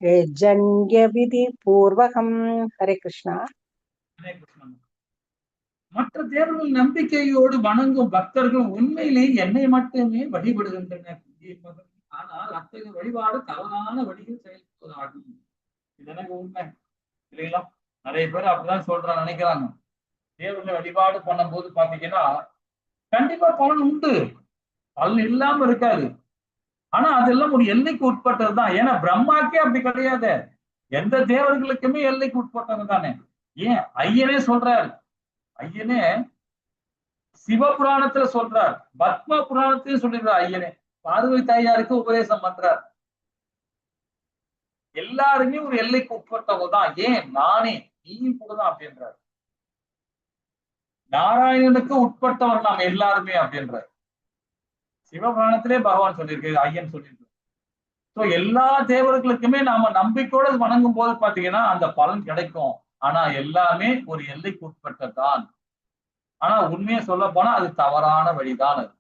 यजन्यविधि पूर्वकम्। हरे कृष्णा। ஹரே கிருஷ்ணா. மற்ற தேவர்கள் நம்பிக்கையோடு வணங்கும் பக்தர்கள் உண்மையிலேயே என்னை மட்டுமே வழிபடுகின்றனர். ஆனால் அத்தகைய வழிபாடு தவறான வழியில் செயல்படுவதாகும். இது எனக்கு உண்மை இல்லைங்களா? நிறைய பேர் அப்படிதான் சொல்றாங்க, நினைக்கிறாங்க. தேவர்களை வழிபாடு பண்ணும் போது பாத்தீங்கன்னா கண்டிப்பா பலன் உண்டு, பலன் இல்லாம இருக்காது. ஆனா அதெல்லாம் ஒரு எல்லைக்கு உட்பட்டதுதான். ஏன்னா பிரம்மாக்கே அப்படி கிடையாது. எந்த தேவர்களுக்குமே எல்லைக்கு உட்பட்டது தானே. ஏன் ஐயனே சொல்றாரு, ஐயனே சிவபுராணத்துல சொல்றார், பத்ம புராணத்தையும் சொல்லிடுறார். ஐயனே பார்வதி தாயாருக்கு உபதேசம் பண்றார். எல்லாருமே ஒரு எல்லைக்கு உட்பட்டவங்க தான். ஏன் நானே நீயும் கூடதான் அப்படின்றார். நாராயணனுக்கு உட்பட்டவர் நாம் எல்லாருமே அப்படின்றார். சிவபுராணத்திலே பகவான் சொல்லியிருக்கு, ஐயன் சொல்லியிருக்கு. சோ எல்லா தேவர்களுக்குமே நாம நம்பிக்கையோடு வணங்கும் போது பாத்தீங்கன்னா அந்த பலன் கிடைக்கும். ஆனா எல்லாமே ஒரு எல்லைக்கு உட்பட்டதான். ஆனா உண்மையை சொல்ல போனா அது தவறான வழிதான். அது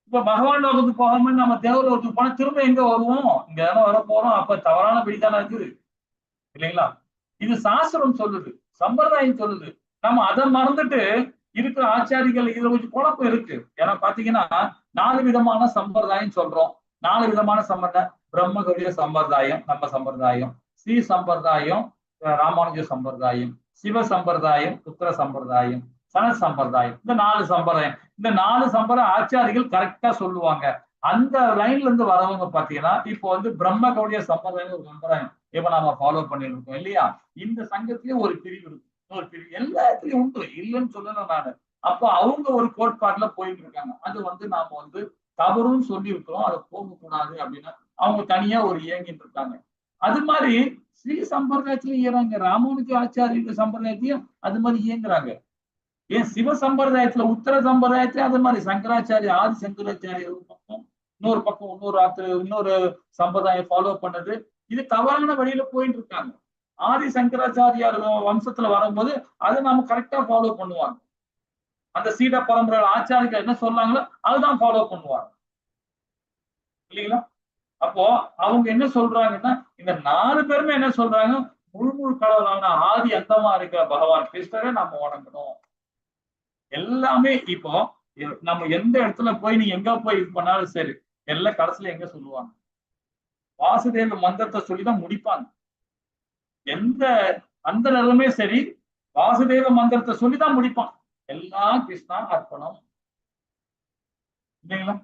இப்ப பகவான் லோகத்துக்கு போகாம நம்ம தேவர் லோகத்துக்கு போனா திரும்ப எங்க வருவோம்? இங்க வர போறோம். அப்ப தவறான வழிதானே இருக்குது இல்லைங்களா? இது சாஸ்திரம் சொல்லுது, சம்பிரதாயம் சொல்லுது. நம்ம அதை மறந்துட்டு இருக்கிற ஆச்சாரிகள் இதுல கொஞ்சம் குழப்பம் இருக்கு. ஏன்னா பாத்தீங்கன்னா 4 விதமான சம்பிரதாயம் சொல்றோம். 4 விதமான சம்பிரதாயம். பிரம்மகரிய சம்பிரதாயம் நம்ம சம்பிரதாயம், ஸ்ரீ சம்பிரதாயம் ராமானுஜ சம்பிரதாயம், சிவ சம்பிரதாயம் உத்தர சம்பிரதாயம், சன சம்பிரதாயம். இந்த 4 சம்பிரதாயம். இந்த 4 சம்பிரதாய ஆச்சாரிகள் கரெக்டா சொல்லுவாங்க. அந்த லைன்ல இருந்து வரவங்க பாத்தீங்கன்னா இப்போ பிரம்ம கௌடிய சம்பிரதாயம் ஒரு சம்பிரதாயம் இப்ப நாம ஃபாலோ பண்ணிட்டு இருக்கோம் இல்லையா? இந்த சங்கத்திலேயே ஒரு பிரிவு இருக்கு. ஒரு பிரிவு எல்லாத்துலயும் உண்டு, இல்லைன்னு சொல்லல நானு. அப்போ அவங்க ஒரு கோட்பாட்டுல போயிட்டு இருக்காங்க. அது நாம தவறுன்னு சொல்லி இருக்கிறோம், அதை போகக்கூடாது அப்படின்னா அவங்க தனியா ஒரு இயங்கிட்டு இருக்காங்க. அது மாதிரி ஸ்ரீ சம்பிரதாயத்திலயும் இயங்குறாங்க, ராமானுஜ ஆச்சாரிய சம்பிரதாயத்திலயும் அது மாதிரி இயங்குறாங்க. ஏன் சிவ சம்பிரதாயத்துல உத்தர சம்பிரதாயத்திலயும் அது மாதிரி சங்கராச்சாரிய ஆதி சங்கராச்சாரிய ஒரு பக்கம், இன்னொரு சம்பிரதாயம் ஃபாலோ பண்ணது. இது தவறான வழியில போயிட்டு இருக்காங்க. ஆதி சங்கராச்சாரியார் வம்சத்துல வரும்போது அதை நாம கரெக்டா ஃபாலோ பண்ணுவாங்க. அந்த சீட பரம்பரை ஆச்சாரிகள் என்ன சொன்னாங்களோ அதுதான் ஃபாலோ பண்ணுவாங்க இல்லைங்களா? அப்போ அவங்க என்ன சொல்றாங்கன்னா இந்த 4 பேருமே என்ன சொல்றாங்க, முழு கடவுளான ஆதி அந்தமா இருக்கிற பகவான் கிருஷ்ணரை நம்ம வணங்கணும். எல்லாமே இப்போ நம்ம எந்த இடத்துல போய் நீ எங்க போய் இது பண்ணாலும் சரி, எல்லாம் கடைசியில எங்க சொல்லுவாங்க, வாசுதேவ மந்திரத்தை சொல்லிதான் முடிப்பாங்க. அந்த நிலைமே சரி, வாசுதேவ மந்திரத்தை சொல்லிதான் முடிப்பான். எல்லாம் கிருஷ்ணா அர்ப்பணம் இல்லைங்களா?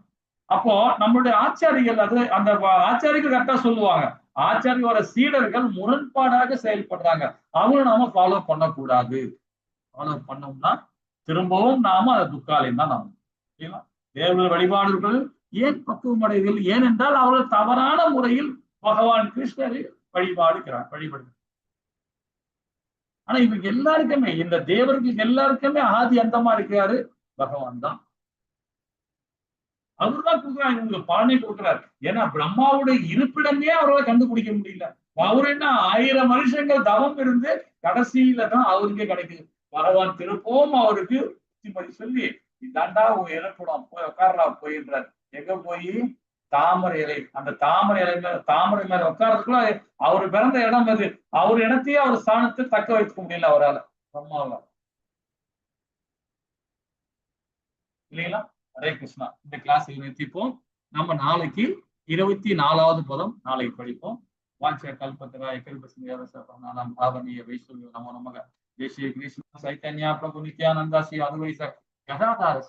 அப்போ நம்மளுடைய ஆச்சாரிகள் அந்த ஆச்சாரிகள் கரெக்டா சொல்லுவாங்க. ஆச்சாரியோட சீடர்கள் முரண்பாடாக செயல்படுறாங்க. அவங்களை நாம ஃபாலோ பண்ணக்கூடாது. ஃபாலோ பண்ணோம்னா திரும்பவும் நாம அது துக்காலயம் தான் நாம இல்லைங்களா? தேவர்கள் வழிபாடுகள் ஏன் பக்குவம் அடைவதில்லை? ஏனென்றால் அவர்கள் தவறான முறையில் பகவான் கிருஷ்ணரை வழிபடுகிறார். ஆனா இவங்க எல்லாருக்குமே, இந்த தேவர்களுக்கு எல்லாருக்குமே ஆதி அந்தமா இருக்கிறாரு பகவான் தான். அவர்தான் கொடுக்குறாரு, இவங்களுக்கு பலனை கொடுக்குறாரு. ஏன்னா பிரம்மாவுடைய இருப்பிடமே அவரால் கண்டுபிடிக்க முடியல. அவரு என்ன 1000 வருஷங்கள் தவம் இருந்து கடைசியில தான் அவருக்கே கிடைக்குது. பகவான் திருப்பவும் அவருக்கு சொல்லி இதாண்டா இருப்பிடம், போய் உட்கார்றா போயிடுறாரு. எங்க போய்? தாமரை இலை. அந்த தாமரை இலை மேல, தாமரை மேல உட்காரத்துக்குள்ள அவரு பிறந்த இடம் அது. அவர் இடத்தையே அவர் ஸ்தானத்தை தக்க வைக்க முடியல அவரால, பிரம்மாவால. இல்லைங்களா? ஹரே கிருஷ்ணா. இந்த கிளாஸ் நிறுத்திப்போம். நம்ம நாளைக்கு 24வது பதம் நாளைக்கு படிப்போம். வாஞ்ச கல்பத்தராய கல்பசிங்காரம் பாவனிய வைஷ்ணவ நமோ நமக. ஜெய் ஸ்ரீ கிருஷ்ண சைத்தன்யா பிரபு நித்யானந்தா ஸ்ரீ அத்வைத கதாதார